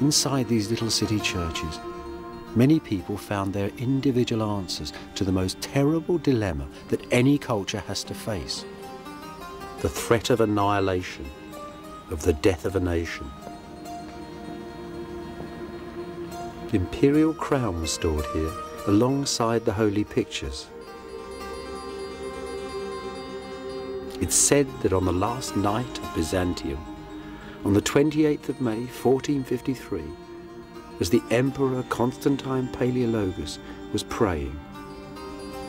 Inside these little city churches, many people found their individual answers to the most terrible dilemma that any culture has to face: the threat of annihilation, of the death of a nation. The imperial crown was stored here, alongside the holy pictures. It's said that on the last night of Byzantium, on the 28th of May 1453, as the Emperor Constantine Palaeologus was praying,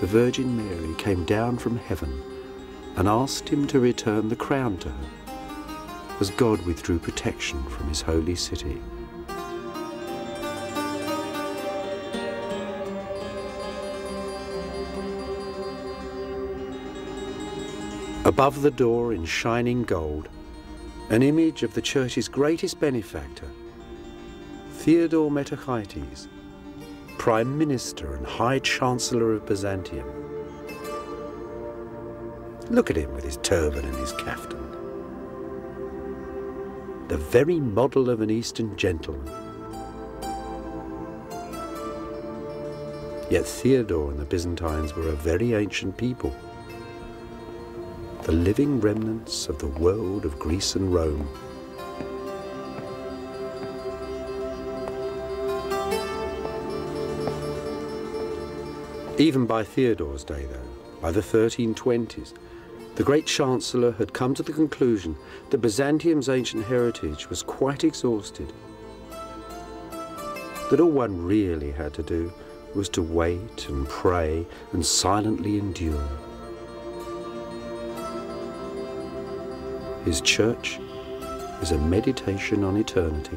the Virgin Mary came down from heaven and asked him to return the crown to her, as God withdrew protection from his holy city. Above the door in shining gold, an image of the church's greatest benefactor, Theodore Metachites, Prime Minister and High Chancellor of Byzantium. Look at him with his turban and his caftan. The very model of an Eastern gentleman. Yet Theodore and the Byzantines were a very ancient people, the living remnants of the world of Greece and Rome. Even by Theodore's day, though, by the 1320s, the great Chancellor had come to the conclusion that Byzantium's ancient heritage was quite exhausted, that all one really had to do was to wait and pray and silently endure. His church is a meditation on eternity.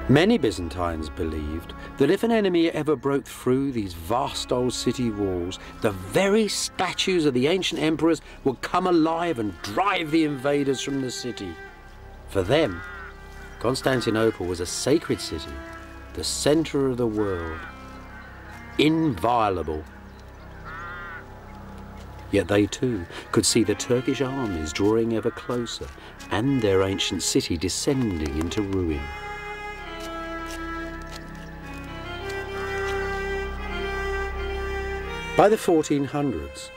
Many Byzantines believed that if an enemy ever broke through these vast old city walls, the very statues of the ancient emperors would come alive and drive the invaders from the city. For them, Constantinople was a sacred city, the centre of the world, inviolable. Yet they too could see the Turkish armies drawing ever closer and their ancient city descending into ruin. By the 1400s,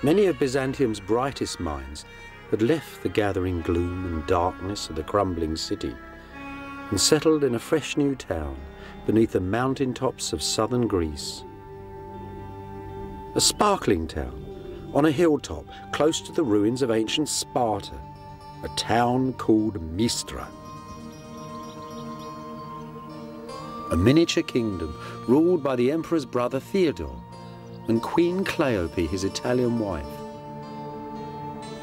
many of Byzantium's brightest minds had left the gathering gloom and darkness of the crumbling city and settled in a fresh new town beneath the mountain tops of southern Greece. A sparkling town on a hilltop close to the ruins of ancient Sparta, a town called Mistra. A miniature kingdom ruled by the emperor's brother Theodore and Queen Cleope, his Italian wife,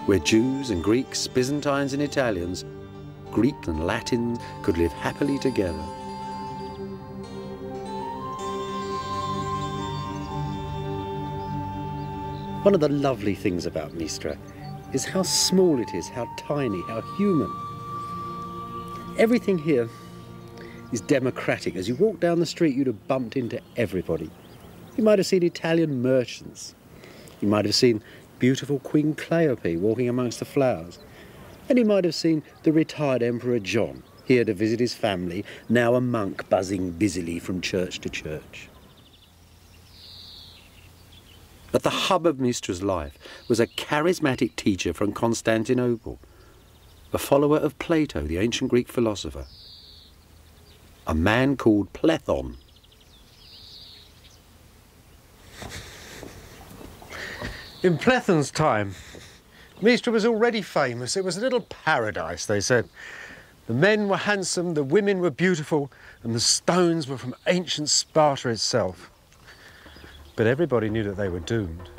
where Jews and Greeks, Byzantines and Italians, Greek and Latins could live happily together. One of the lovely things about Mistra is how small it is, how tiny, how human. Everything here is democratic. As you walk down the street, you'd have bumped into everybody. You might have seen Italian merchants. You might have seen beautiful Queen Cleope walking amongst the flowers. And you might have seen the retired Emperor John, here to visit his family, now a monk buzzing busily from church to church. At the hub of Mistra's life was a charismatic teacher from Constantinople, a follower of Plato, the ancient Greek philosopher, a man called Plethon. In Plethon's time, Mystra was already famous. It was a little paradise, they said. The men were handsome, the women were beautiful, and the stones were from ancient Sparta itself. But everybody knew that they were doomed.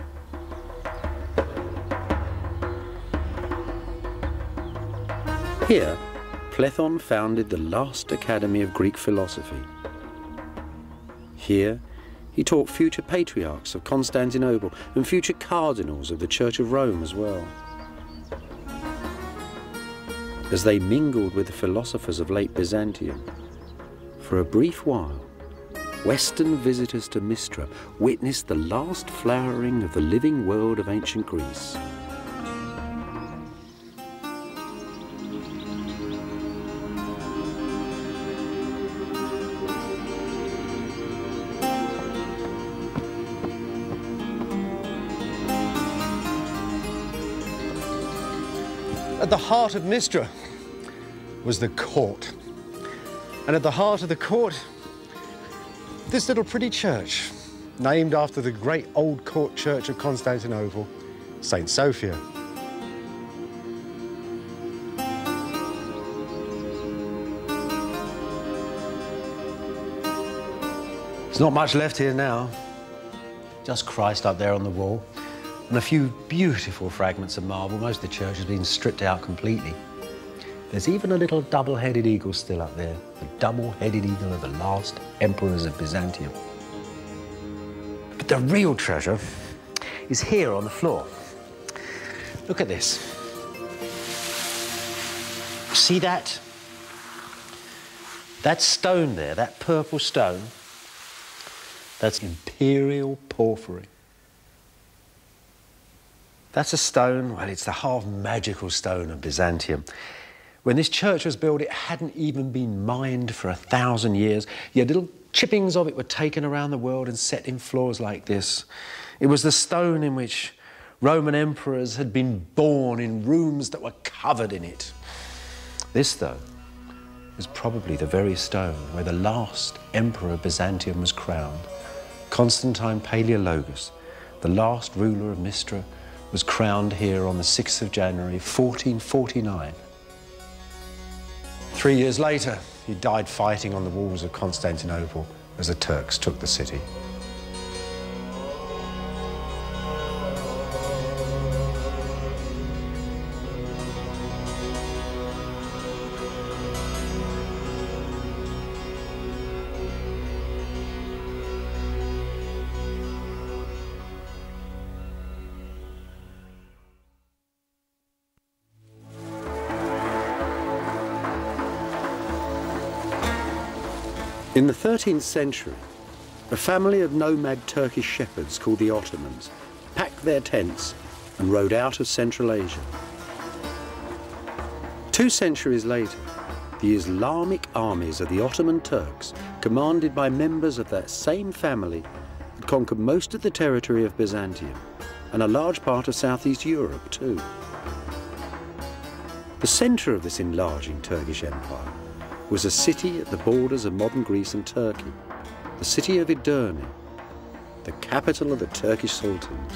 Here, Plethon founded the last academy of Greek philosophy. Here, he taught future patriarchs of Constantinople and future cardinals of the Church of Rome as well. As they mingled with the philosophers of late Byzantium, for a brief while, Western visitors to Mystra witnessed the last flowering of the living world of ancient Greece. At the heart of Mystra was the court. And at the heart of the court, this little pretty church, named after the great old court church of Constantinople, St. Sophia. There's not much left here now. Just Christ up there on the wall, and a few beautiful fragments of marble. Most of the church has been stripped out completely. There's even a little double-headed eagle still up there, the double-headed eagle of the last emperors of Byzantium. But the real treasure is here on the floor. Look at this. See that? That stone there, that purple stone, that's imperial porphyry. That's a stone, well, it's the half-magical stone of Byzantium. When this church was built, it hadn't even been mined for 1,000 years. Yet little chippings of it were taken around the world and set in floors like this. It was the stone in which Roman emperors had been born in rooms that were covered in it. This, though, is probably the very stone where the last emperor of Byzantium was crowned. Constantine Palaeologus, the last ruler of Mystra, was crowned here on the 6th of January, 1449. 3 years later, he died fighting on the walls of Constantinople as the Turks took the city. In the 13th century, a family of nomad Turkish shepherds called the Ottomans packed their tents and rode out of Central Asia. 2 centuries later, the Islamic armies of the Ottoman Turks, commanded by members of that same family, had conquered most of the territory of Byzantium and a large part of Southeast Europe too. The centre of this enlarging Turkish empire was a city at the borders of modern Greece and Turkey, the city of Edirne, the capital of the Turkish sultans.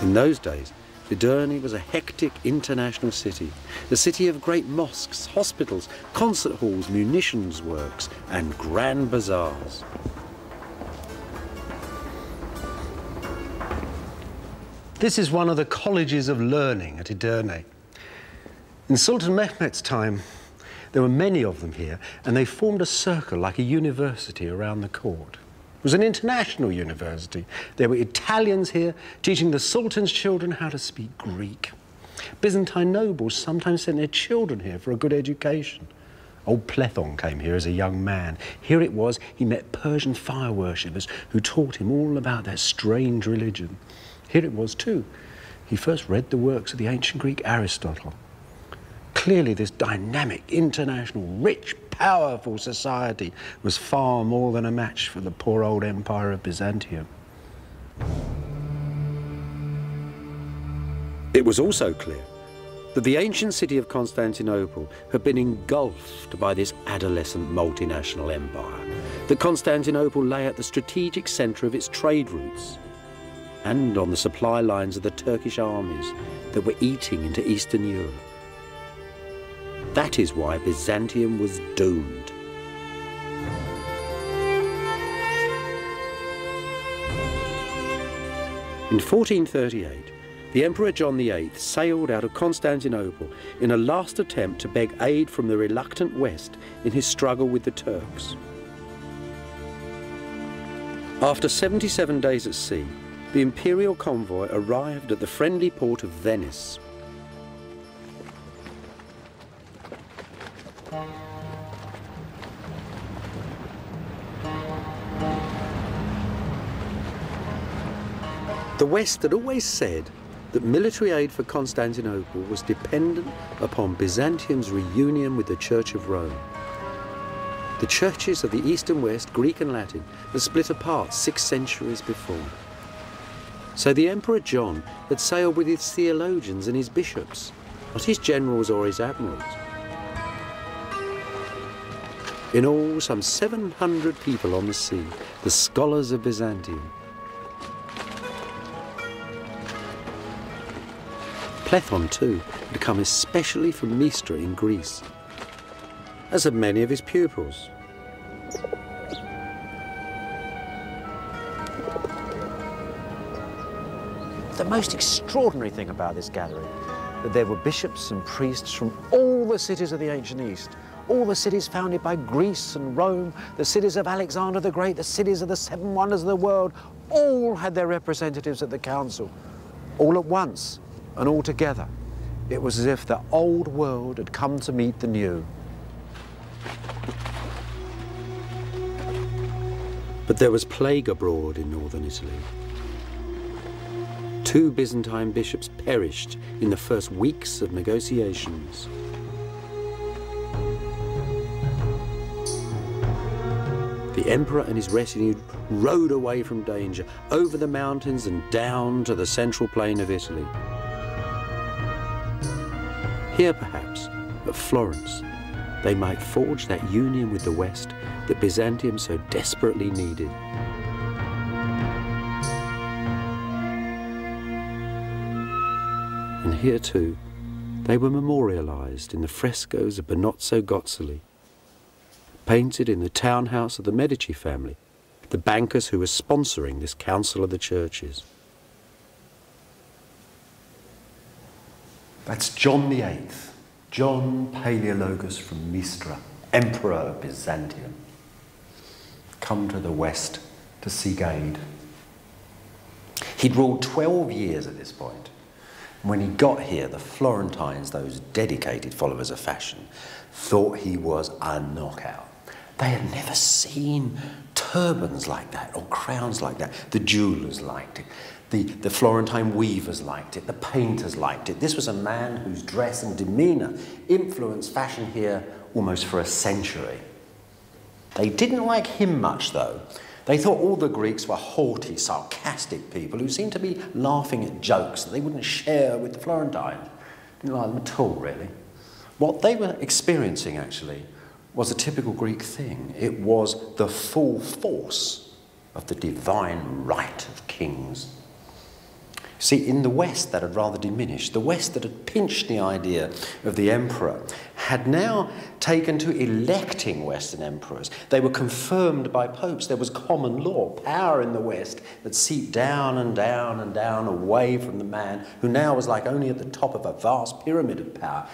In those days, Edirne was a hectic international city, the city of great mosques, hospitals, concert halls, munitions works, and grand bazaars. This is one of the colleges of learning at Edirne. In Sultan Mehmet's time, there were many of them here, and they formed a circle like a university around the court. It was an international university. There were Italians here teaching the Sultan's children how to speak Greek. Byzantine nobles sometimes sent their children here for a good education. Old Plethon came here as a young man. Here it was, he met Persian fire worshippers who taught him all about their strange religion. Here it was too. He first read the works of the ancient Greek Aristotle. Clearly this dynamic, international, rich, powerful society was far more than a match for the poor old empire of Byzantium. It was also clear that the ancient city of Constantinople had been engulfed by this adolescent multinational empire, that Constantinople lay at the strategic centre of its trade routes and on the supply lines of the Turkish armies that were eating into Eastern Europe. That is why Byzantium was doomed. In 1438, the Emperor John VIII sailed out of Constantinople in a last attempt to beg aid from the reluctant West in his struggle with the Turks. After 77 days at sea, the imperial convoy arrived at the friendly port of Venice. The West had always said that military aid for Constantinople was dependent upon Byzantium's reunion with the Church of Rome. The churches of the East and West, Greek and Latin, had split apart 6 centuries before. So the Emperor John had sailed with his theologians and his bishops, not his generals or his admirals. In all, some 700 people on the sea, the scholars of Byzantium. Plethon, too, had come especially from Mystra in Greece, as had many of his pupils. The most extraordinary thing about this gathering, that there were bishops and priests from all the cities of the ancient East, all the cities founded by Greece and Rome, the cities of Alexander the Great, the cities of the 7 wonders of the world, all had their representatives at the council, all at once and all together. It was as if the old world had come to meet the new. But there was plague abroad in northern Italy. 2 Byzantine bishops perished in the first weeks of negotiations. The emperor and his retinue rode away from danger, over the mountains and down to the central plain of Italy. Here, perhaps, at Florence, they might forge that union with the West that Byzantium so desperately needed. And here, too, they were memorialized in the frescoes of Benozzo Gozzoli, painted in the townhouse of the Medici family, the bankers who were sponsoring this Council of the Churches. That's John VIII, John Palaeologus from Mystra, Emperor of Byzantium, come to the West to seek aid. He'd ruled 12 years at this point. When he got here, the Florentines, those dedicated followers of fashion, thought he was a knockout. They had never seen turbans like that or crowns like that. The jewellers liked it. The Florentine weavers liked it. The painters liked it. This was a man whose dress and demeanour influenced fashion here almost for a century. They didn't like him much, though. They thought all the Greeks were haughty, sarcastic people who seemed to be laughing at jokes that they wouldn't share with the Florentines. Didn't like them at all, really. What they were experiencing, actually, was a typical Greek thing. It was the full force of the divine right of kings. See, in the West, that had rather diminished. The West that had pinched the idea of the emperor had now taken to electing Western emperors. They were confirmed by popes. There was common law, power in the West that seeped down and down and down away from the man who now was like only at the top of a vast pyramid of power.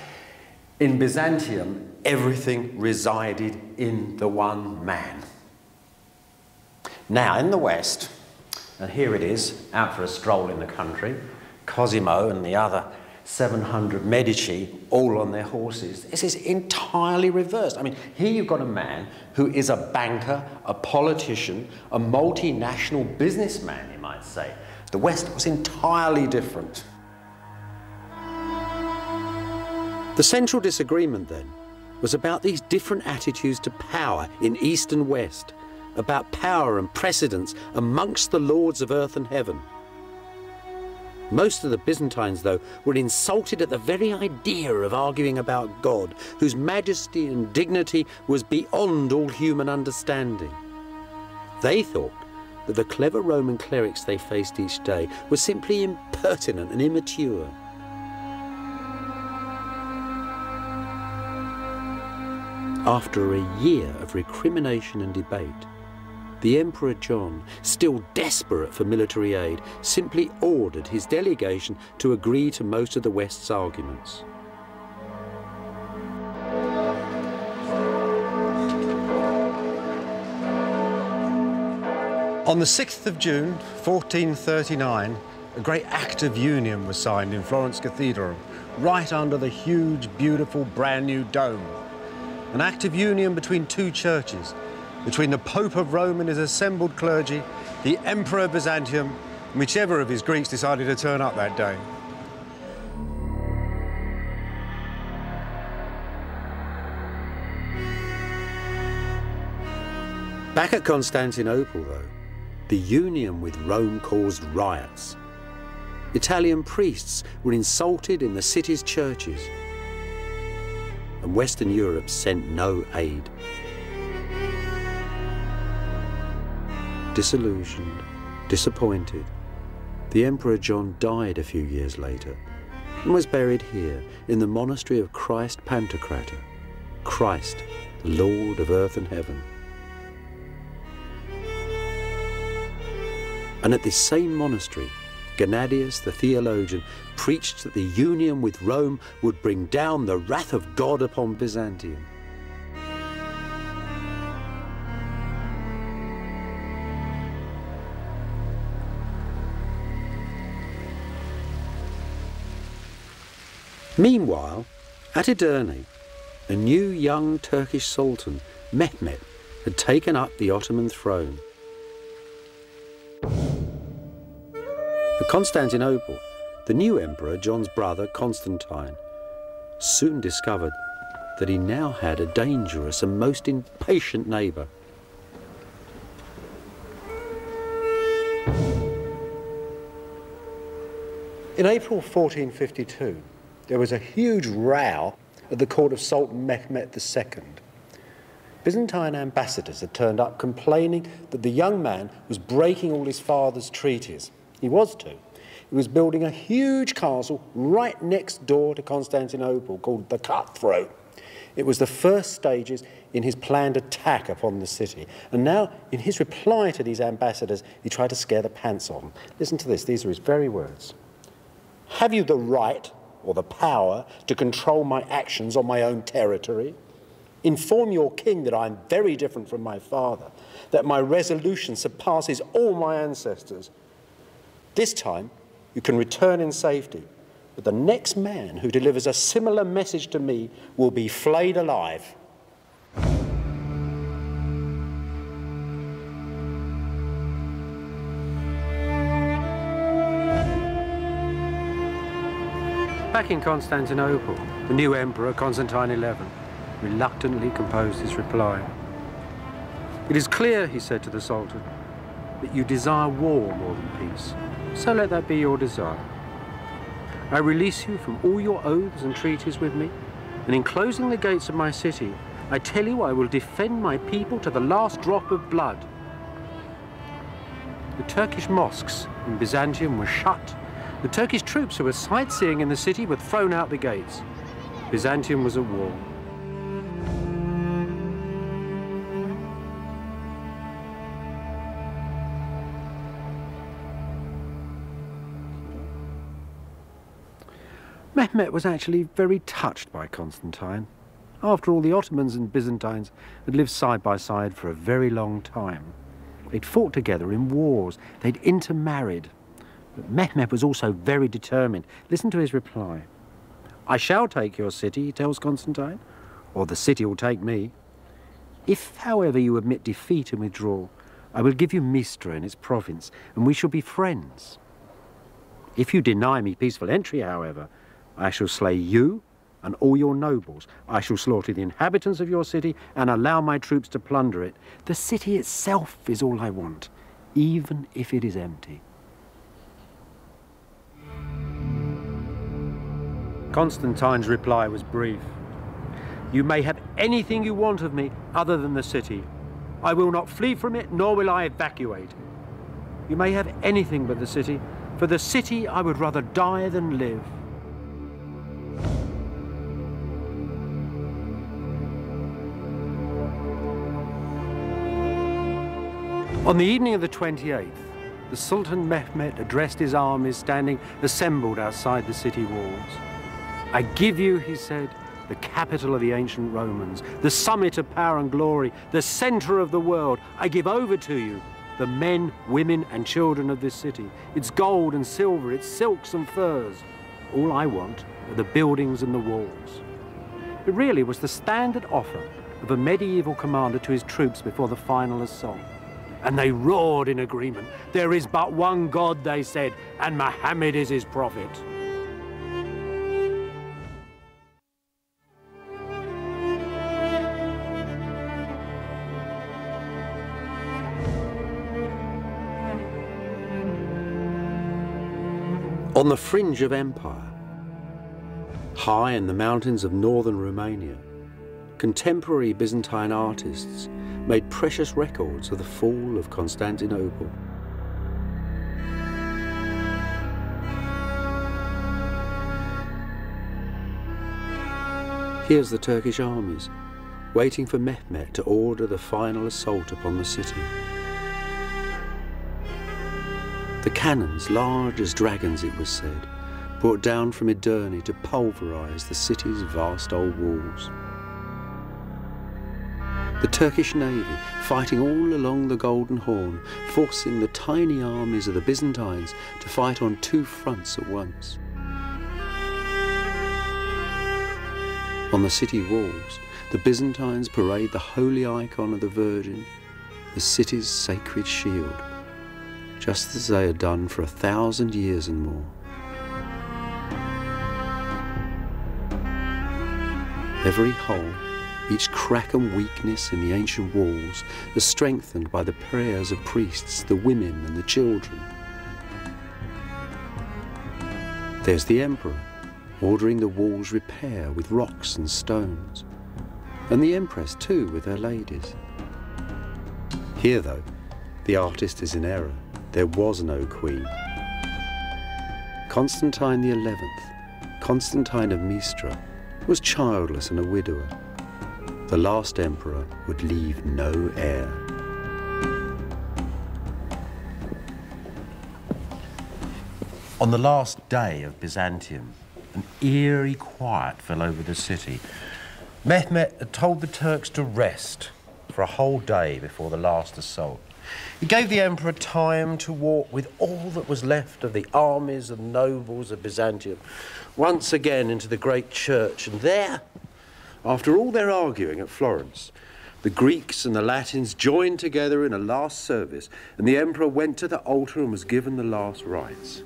In Byzantium, everything resided in the one man. Now, in the West, and here it is, out for a stroll in the country, Cosimo and the other 700 Medici, all on their horses. This is entirely reversed. I mean, here you've got a man who is a banker, a politician, a multinational businessman, you might say. The West was entirely different. The central disagreement, then, was about these different attitudes to power in East and West, about power and precedence amongst the lords of earth and heaven. Most of the Byzantines, though, were insulted at the very idea of arguing about God, whose majesty and dignity was beyond all human understanding. They thought that the clever Roman clerics they faced each day were simply impertinent and immature. After a year of recrimination and debate, the Emperor John, still desperate for military aid, simply ordered his delegation to agree to most of the West's arguments. On the 6th of June, 1439, a great act of union was signed in Florence Cathedral, right under the huge, beautiful, brand new dome. An act of union between two churches, between the Pope of Rome and his assembled clergy, the Emperor of Byzantium, and whichever of his Greeks decided to turn up that day. Back at Constantinople, though, the union with Rome caused riots. Italian priests were insulted in the city's churches, and Western Europe sent no aid. Disillusioned, disappointed, the Emperor John died a few years later and was buried here in the monastery of Christ Pantocrator, Christ, the Lord of earth and heaven. And at this same monastery, Gennadius the theologian preached that the union with Rome would bring down the wrath of God upon Byzantium. Meanwhile, at Edirne, a new young Turkish sultan, Mehmet, had taken up the Ottoman throne. At Constantinople, the new emperor, John's brother, Constantine, soon discovered that he now had a dangerous and most impatient neighbour. In April 1452, there was a huge row at the court of Sultan Mehmet II. Byzantine ambassadors had turned up complaining that the young man was breaking all his father's treaties. He was too. He was building a huge castle right next door to Constantinople called the Cutthroat. It was the first stages in his planned attack upon the city. And now, in his reply to these ambassadors, he tried to scare the pants off them. Listen to this, these are his very words. "Have you the right or the power to control my actions on my own territory? Inform your king that I am very different from my father, that my resolution surpasses all my ancestors. This time, you can return in safety, but the next man who delivers a similar message to me will be flayed alive." Back in Constantinople, the new emperor, Constantine XI, reluctantly composed his reply. "It is clear," he said to the Sultan, "that you desire war more than peace, so let that be your desire. I release you from all your oaths and treaties with me, and in closing the gates of my city, I tell you I will defend my people to the last drop of blood." The Turkish mosques in Byzantium were shut. The Turkish troops who were sightseeing in the city were thrown out the gates. Byzantium was at war. Mehmet was actually very touched by Constantine. After all, the Ottomans and Byzantines had lived side by side for a very long time. They'd fought together in wars, they'd intermarried. But Mehmet was also very determined. Listen to his reply. "I shall take your city," he tells Constantine, "or the city will take me. If, however, you admit defeat and withdraw, I will give you Mistra and its province, and we shall be friends. If you deny me peaceful entry, however, I shall slay you and all your nobles. I shall slaughter the inhabitants of your city and allow my troops to plunder it. The city itself is all I want, even if it is empty." Constantine's reply was brief. You may have anything you want of me other than the city. I will not flee from it, nor will I evacuate. You may have anything but the city. For the city, I would rather die than live. On the evening of the 28th, the Sultan Mehmet addressed his armies standing assembled outside the city walls. I give you, he said, the capital of the ancient Romans, the summit of power and glory, the center of the world. I give over to you the men, women, and children of this city, its gold and silver, its silks and furs. All I want are the buildings and the walls. It really was the standard offer of a medieval commander to his troops before the final assault. And they roared in agreement. There is but one God, they said, and Muhammad is his prophet. On the fringe of empire, high in the mountains of northern Romania, contemporary Byzantine artists made precious records of the fall of Constantinople. Here's the Turkish armies, waiting for Mehmet to order the final assault upon the city. The cannons, large as dragons it was said, brought down from Edirne to pulverize the city's vast old walls. The Turkish navy fighting all along the Golden Horn, forcing the tiny armies of the Byzantines to fight on two fronts at once. On the city walls, the Byzantines parade the holy icon of the Virgin, the city's sacred shield, just as they had done for 1,000 years and more. Every hole, each crack and weakness in the ancient walls is strengthened by the prayers of priests, the women and the children. There's the emperor, ordering the walls repair with rocks and stones, and the empress too with her ladies. Here though, the artist is in error. There was no queen. Constantine XI, Constantine of Mistra, was childless and a widower. The last emperor would leave no heir. On the last day of Byzantium, an eerie quiet fell over the city. Mehmet had told the Turks to rest for a whole day before the last assault. He gave the emperor time to walk with all that was left of the armies and nobles of Byzantium once again into the great church, and there, after all their arguing at Florence, the Greeks and the Latins joined together in a last service, and the emperor went to the altar and was given the last rites.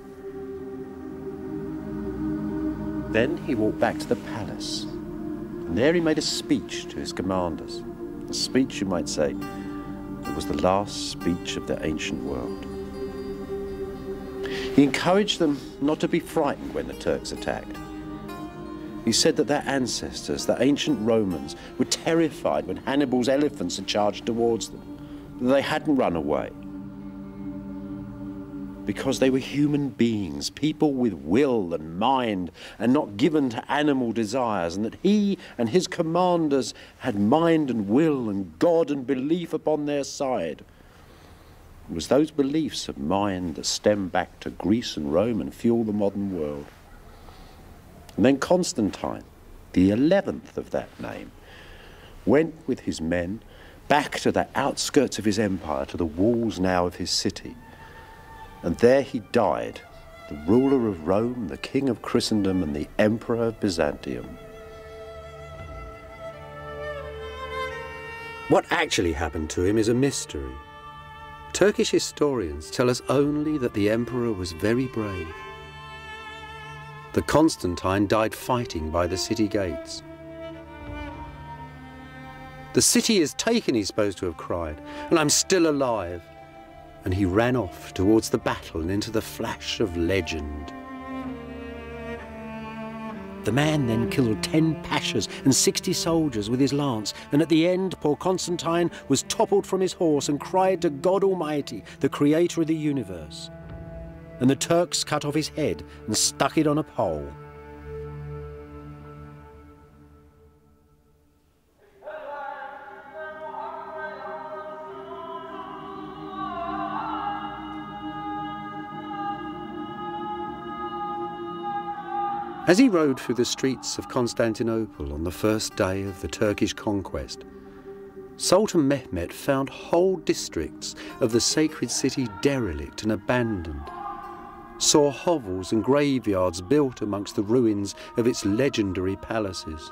Then he walked back to the palace, and there he made a speech to his commanders. A speech, you might say, that was the last speech of the ancient world. He encouraged them not to be frightened when the Turks attacked. He said that their ancestors, the ancient Romans, were terrified when Hannibal's elephants had charged towards them, that they hadn't run away. Because they were human beings, people with will and mind, and not given to animal desires, and that he and his commanders had mind and will and God and belief upon their side. It was those beliefs of mind that stem back to Greece and Rome and fuel the modern world. And then Constantine, the 11th of that name, went with his men back to the outskirts of his empire, to the walls now of his city. And there he died, the ruler of Rome, the king of Christendom, and the emperor of Byzantium. What actually happened to him is a mystery. Turkish historians tell us only that the emperor was very brave. That Constantine died fighting by the city gates. "The city is taken," he's supposed to have cried, "and I'm still alive." And he ran off towards the battle and into the flash of legend. The man then killed 10 pashas and 60 soldiers with his lance, and at the end, poor Constantine was toppled from his horse and cried to God Almighty, the creator of the universe. And the Turks cut off his head and stuck it on a pole. As he rode through the streets of Constantinople on the first day of the Turkish conquest, Sultan Mehmet found whole districts of the sacred city derelict and abandoned, saw hovels and graveyards built amongst the ruins of its legendary palaces.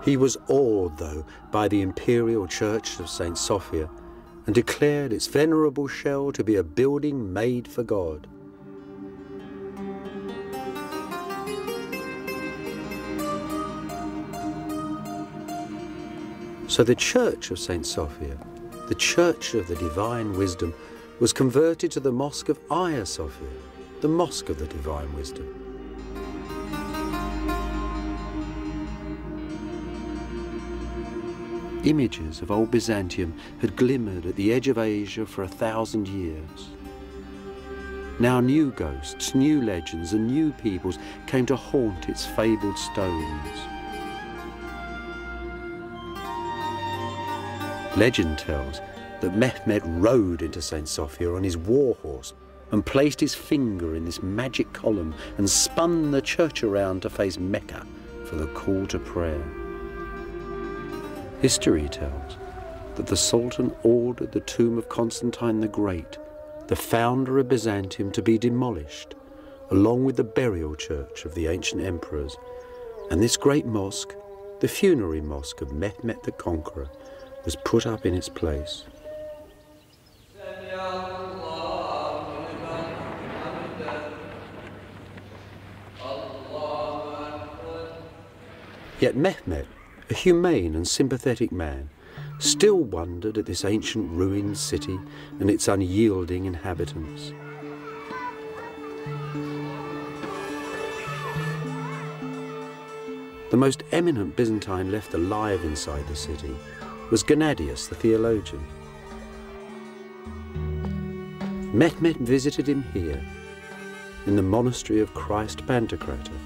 He was awed, though, by the imperial church of St. Sophia, and declared its venerable shell to be a building made for God. So the church of St. Sophia, the church of the divine wisdom, was converted to the mosque of Hagia Sophia, the mosque of the divine wisdom. Images of old Byzantium had glimmered at the edge of Asia for 1,000 years. Now new ghosts, new legends and new peoples came to haunt its fabled stones. Legend tells that Mehmet rode into St. Sophia on his war horse and placed his finger in this magic column and spun the church around to face Mecca for the call to prayer. History tells that the Sultan ordered the tomb of Constantine the Great, the founder of Byzantium, to be demolished, along with the burial church of the ancient emperors, and this great mosque, the funerary mosque of Mehmet the Conqueror, was put up in its place. Yet Mehmet, a humane and sympathetic man, still wondered at this ancient ruined city and its unyielding inhabitants. The most eminent Byzantine left alive inside the city was Gennadius the theologian. Mehmet visited him here, in the monastery of Christ Pantocrator.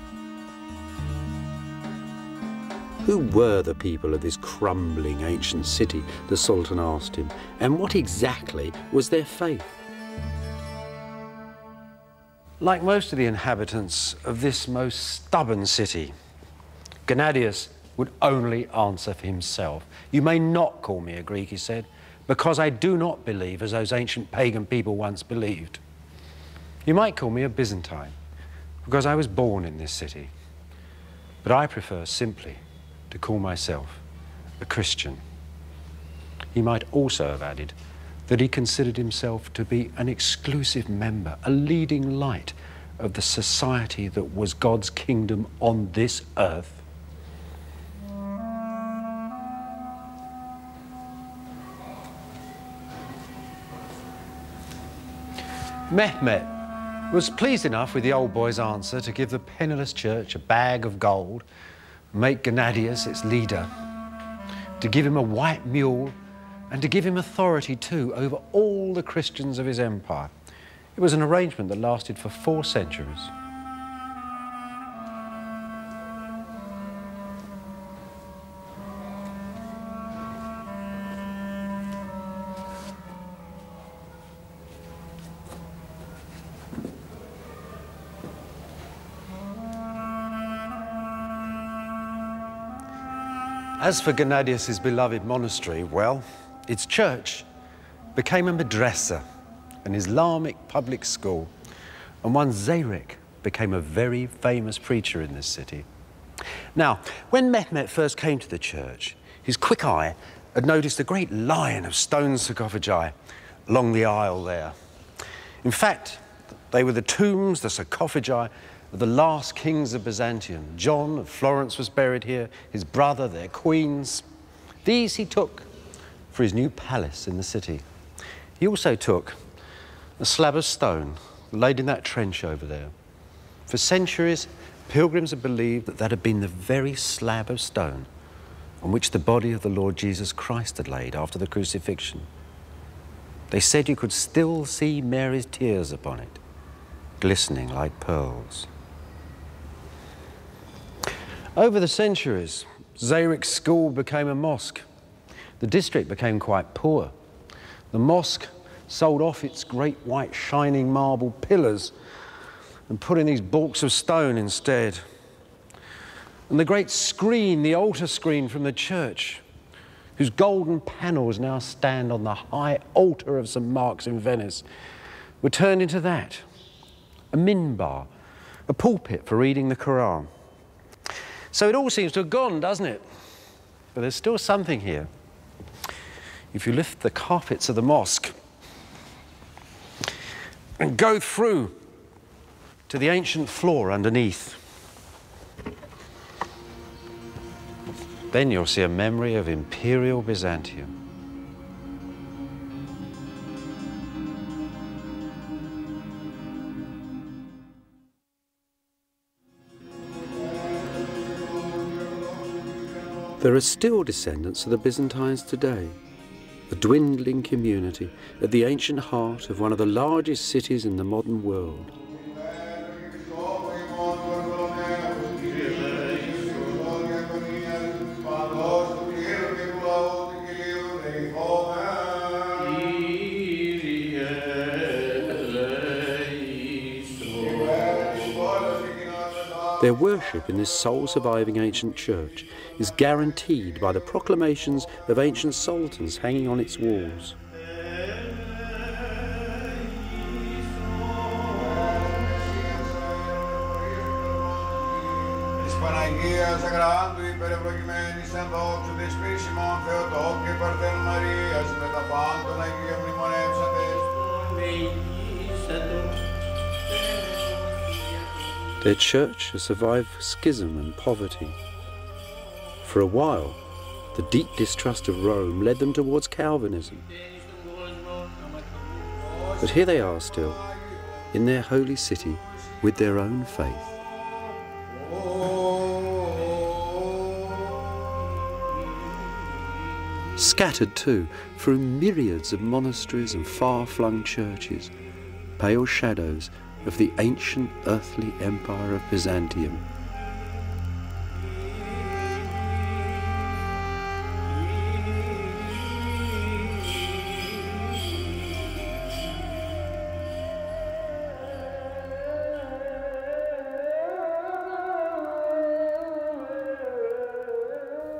Who were the people of this crumbling ancient city, the Sultan asked him, and what exactly was their faith? Like most of the inhabitants of this most stubborn city, Gennadius would only answer for himself. You may not call me a Greek, he said, because I do not believe as those ancient pagan people once believed. You might call me a Byzantine, because I was born in this city. But I prefer simply to call myself a Christian. He might also have added that he considered himself to be an exclusive member, a leading light of the society that was God's kingdom on this earth. Mehmet was pleased enough with the old boy's answer to give the penniless church a bag of gold, make Gennadius its leader, to give him a white mule, and to give him authority too over all the Christians of his empire. It was an arrangement that lasted for 4 centuries. As for Gennadius's beloved monastery, well, its church became a madrasa, an Islamic public school, and one Zarek became a very famous preacher in this city. Now, when Mehmet first came to the church, his quick eye had noticed a great line of stone sarcophagi along the aisle there. In fact, they were the tombs, the sarcophagi, of the last kings of Byzantium. John of Florence was buried here, his brother, their queens. These he took for his new palace in the city. He also took a slab of stone laid in that trench over there. For centuries, pilgrims had believed that that had been the very slab of stone on which the body of the Lord Jesus Christ had laid after the crucifixion. They said you could still see Mary's tears upon it, glistening like pearls. Over the centuries, Zayrek's school became a mosque. The district became quite poor. The mosque sold off its great white shining marble pillars and put in these baulks of stone instead. And the great screen, the altar screen from the church, whose golden panels now stand on the high altar of St. Mark's in Venice, were turned into that, a minbar, a pulpit for reading the Quran. So it all seems to have gone, doesn't it? But there's still something here. If you lift the carpets of the mosque and go through to the ancient floor underneath, then you'll see a memory of Imperial Byzantium. There are still descendants of the Byzantines today, a dwindling community at the ancient heart of one of the largest cities in the modern world. Their worship in this sole-surviving ancient church is guaranteed by the proclamations of ancient sultans hanging on its walls. Their church has survived schism and poverty. For a while, the deep distrust of Rome led them towards Calvinism. But here they are still, in their holy city, with their own faith. Scattered too, through myriads of monasteries and far-flung churches, pale shadows of the ancient earthly empire of Byzantium.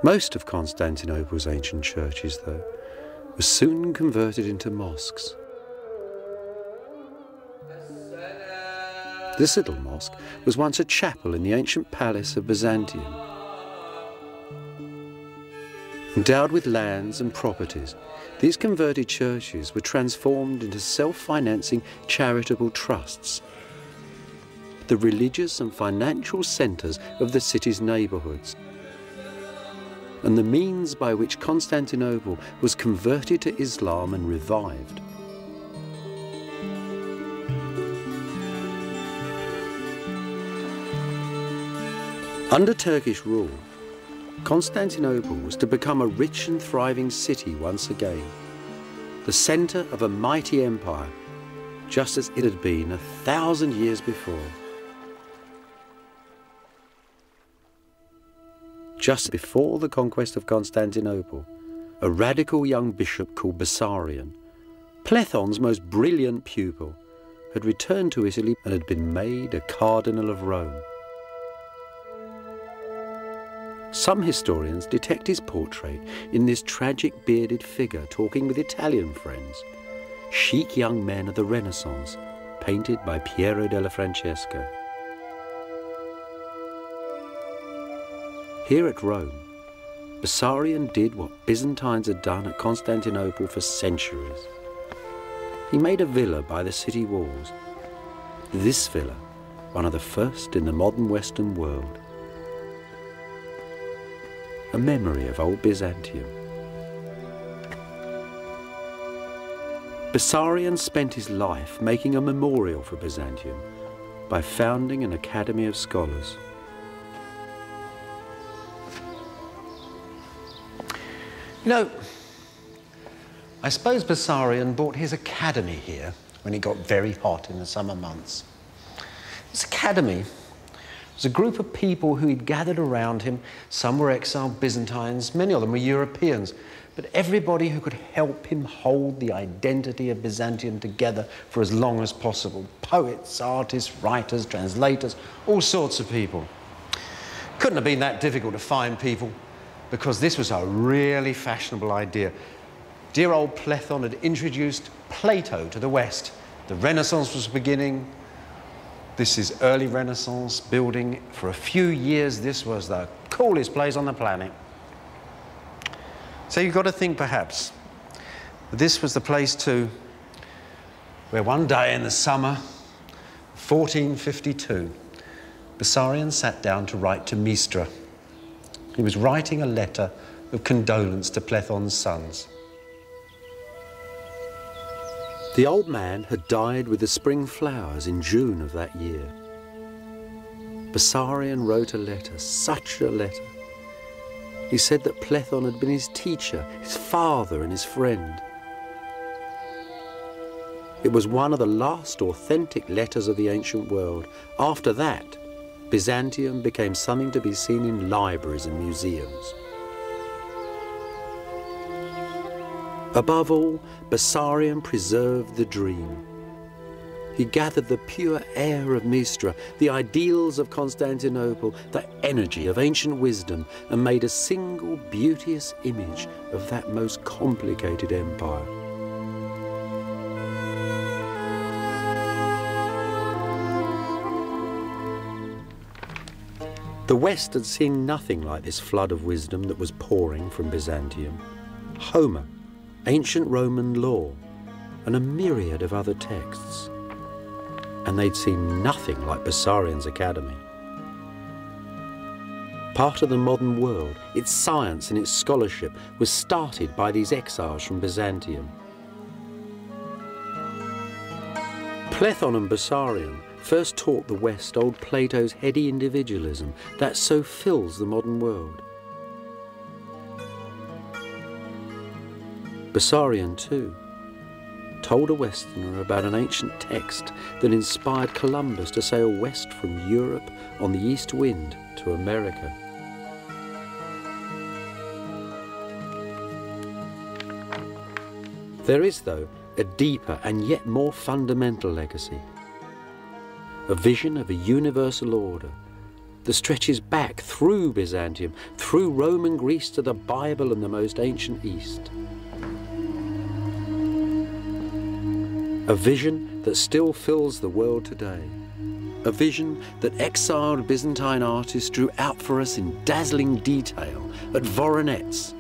Most of Constantinople's ancient churches, though, were soon converted into mosques. This little mosque was once a chapel in the ancient palace of Byzantium. Endowed with lands and properties, these converted churches were transformed into self-financing charitable trusts, the religious and financial centres of the city's neighbourhoods, and the means by which Constantinople was converted to Islam and revived. Under Turkish rule, Constantinople was to become a rich and thriving city once again, the centre of a mighty empire, just as it had been 1,000 years before. Just before the conquest of Constantinople, a radical young bishop called Bessarion, Plethon's most brilliant pupil, had returned to Italy and had been made a cardinal of Rome. Some historians detect his portrait in this tragic bearded figure talking with Italian friends, chic young men of the Renaissance, painted by Piero della Francesca. Here at Rome, Bessarion did what Byzantines had done at Constantinople for centuries. He made a villa by the city walls. This villa, one of the first in the modern Western world. A memory of old Byzantium. Bessarion spent his life making a memorial for Byzantium by founding an academy of scholars. You know, I suppose Bessarion bought his academy here when it got very hot in the summer months. This academy was a group of people who he'd gathered around him. Some were exiled Byzantines, many of them were Europeans, but everybody who could help him hold the identity of Byzantium together for as long as possible. Poets, artists, writers, translators, all sorts of people. Couldn't have been that difficult to find people, because this was a really fashionable idea. Dear old Plethon had introduced Plato to the West. The Renaissance was beginning. This is early Renaissance building. For a few years, this was the coolest place on the planet. So you've got to think, perhaps, that this was the place too where one day in the summer, 1452, Bessarion sat down to write to Mistra. He was writing a letter of condolence to Plethon's sons. The old man had died with the spring flowers in June of that year. Bessarion wrote a letter, such a letter. He said that Plethon had been his teacher, his father and his friend. It was one of the last authentic letters of the ancient world. After that, Byzantium became something to be seen in libraries and museums. Above all, Bessarion preserved the dream. He gathered the pure air of Mistra, the ideals of Constantinople, the energy of ancient wisdom, and made a single beauteous image of that most complicated empire. The West had seen nothing like this flood of wisdom that was pouring from Byzantium. Homer, ancient Roman law, and a myriad of other texts. And they'd seen nothing like Bessarion's academy. Part of the modern world, its science and its scholarship, was started by these exiles from Byzantium. Plethon and Bessarion first taught the West old Plato's heady individualism that so fills the modern world. Bessarion, too, told a Westerner about an ancient text that inspired Columbus to sail west from Europe on the east wind to America. There is, though, a deeper and yet more fundamental legacy. A vision of a universal order that stretches back through Byzantium, through Roman Greece to the Bible and the most ancient East. A vision that still fills the world today. A vision that exiled Byzantine artists drew out for us in dazzling detail at Voronezh,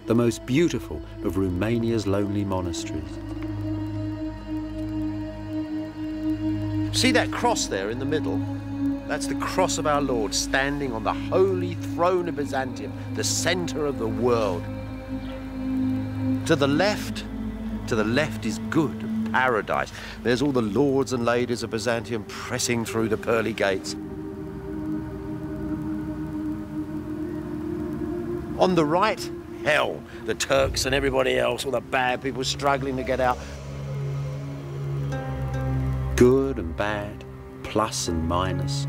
the most beautiful of Romania's lonely monasteries. See that cross there in the middle? That's the cross of our Lord standing on the holy throne of Byzantium, the center of the world. To the left is good, paradise. There's all the lords and ladies of Byzantium pressing through the pearly gates. On the right, hell, the Turks and everybody else, all the bad people struggling to get out. Good and bad, plus and minus,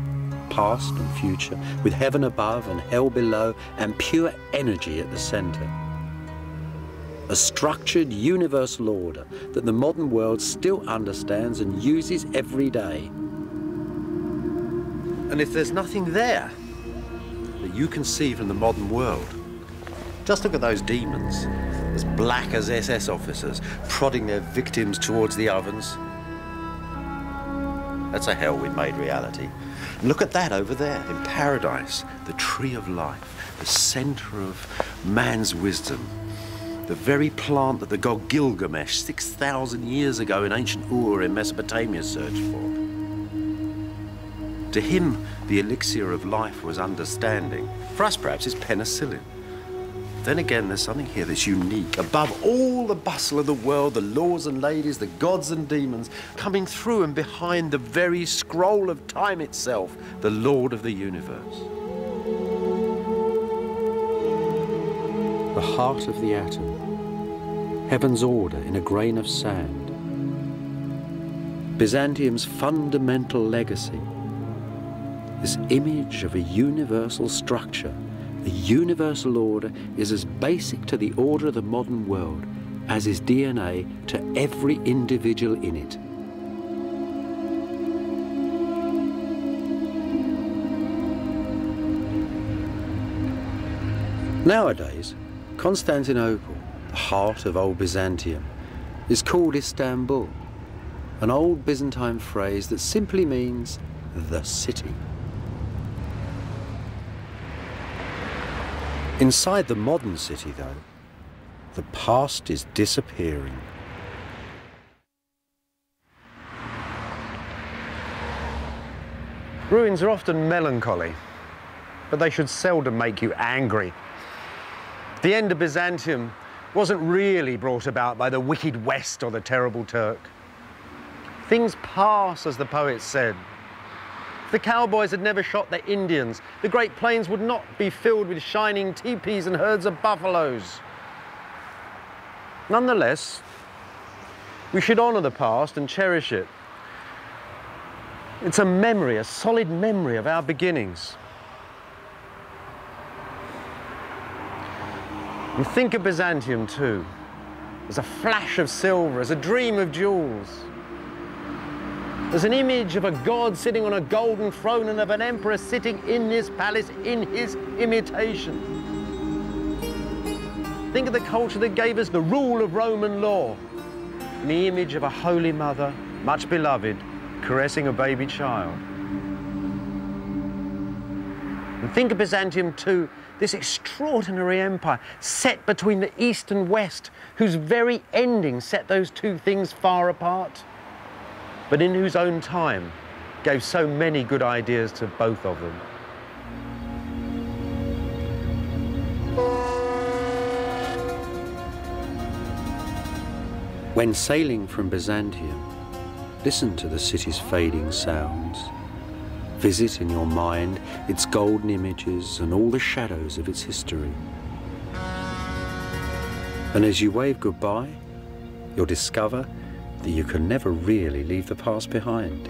past and future, with heaven above and hell below, and pure energy at the center. A structured universal order that the modern world still understands and uses every day. And if there's nothing there that you can see from the modern world, just look at those demons, as black as SS officers, prodding their victims towards the ovens. That's a hell we made reality. And look at that over there in paradise, the tree of life, the center of man's wisdom. The very plant that the god Gilgamesh 6,000 years ago in ancient Ur in Mesopotamia searched for. To him, the elixir of life was understanding. For us, perhaps, it's penicillin. then again, there's something here that's unique. Above all the bustle of the world, the lords and ladies, the gods and demons, coming through and behind the very scroll of time itself, the Lord of the universe. The heart of the atom, heaven's order in a grain of sand. Byzantium's fundamental legacy, this image of a universal structure. The universal order is as basic to the order of the modern world as is DNA to every individual in it. Nowadays, Constantinople, the heart of old Byzantium, is called Istanbul, an old Byzantine phrase that simply means the city. Inside the modern city, though, the past is disappearing. Ruins are often melancholy, but they should seldom make you angry. The end of Byzantium wasn't really brought about by the wicked West or the terrible Turk. Things pass, as the poet said. If the cowboys had never shot the Indians, the Great Plains would not be filled with shining teepees and herds of buffaloes. Nonetheless, we should honour the past and cherish it. It's a memory, a solid memory of our beginnings. And think of Byzantium too, as a flash of silver, as a dream of jewels. There's an image of a god sitting on a golden throne and of an emperor sitting in this palace in his imitation. Think of the culture that gave us the rule of Roman law and the image of a holy mother, much beloved, caressing a baby child. And think of Byzantium too, this extraordinary empire set between the East and West, whose very ending set those two things far apart, but in whose own time gave so many good ideas to both of them. When sailing from Byzantium, listen to the city's fading sounds. Visit in your mind its golden images and all the shadows of its history. And as you wave goodbye, you'll discover that you can never really leave the past behind.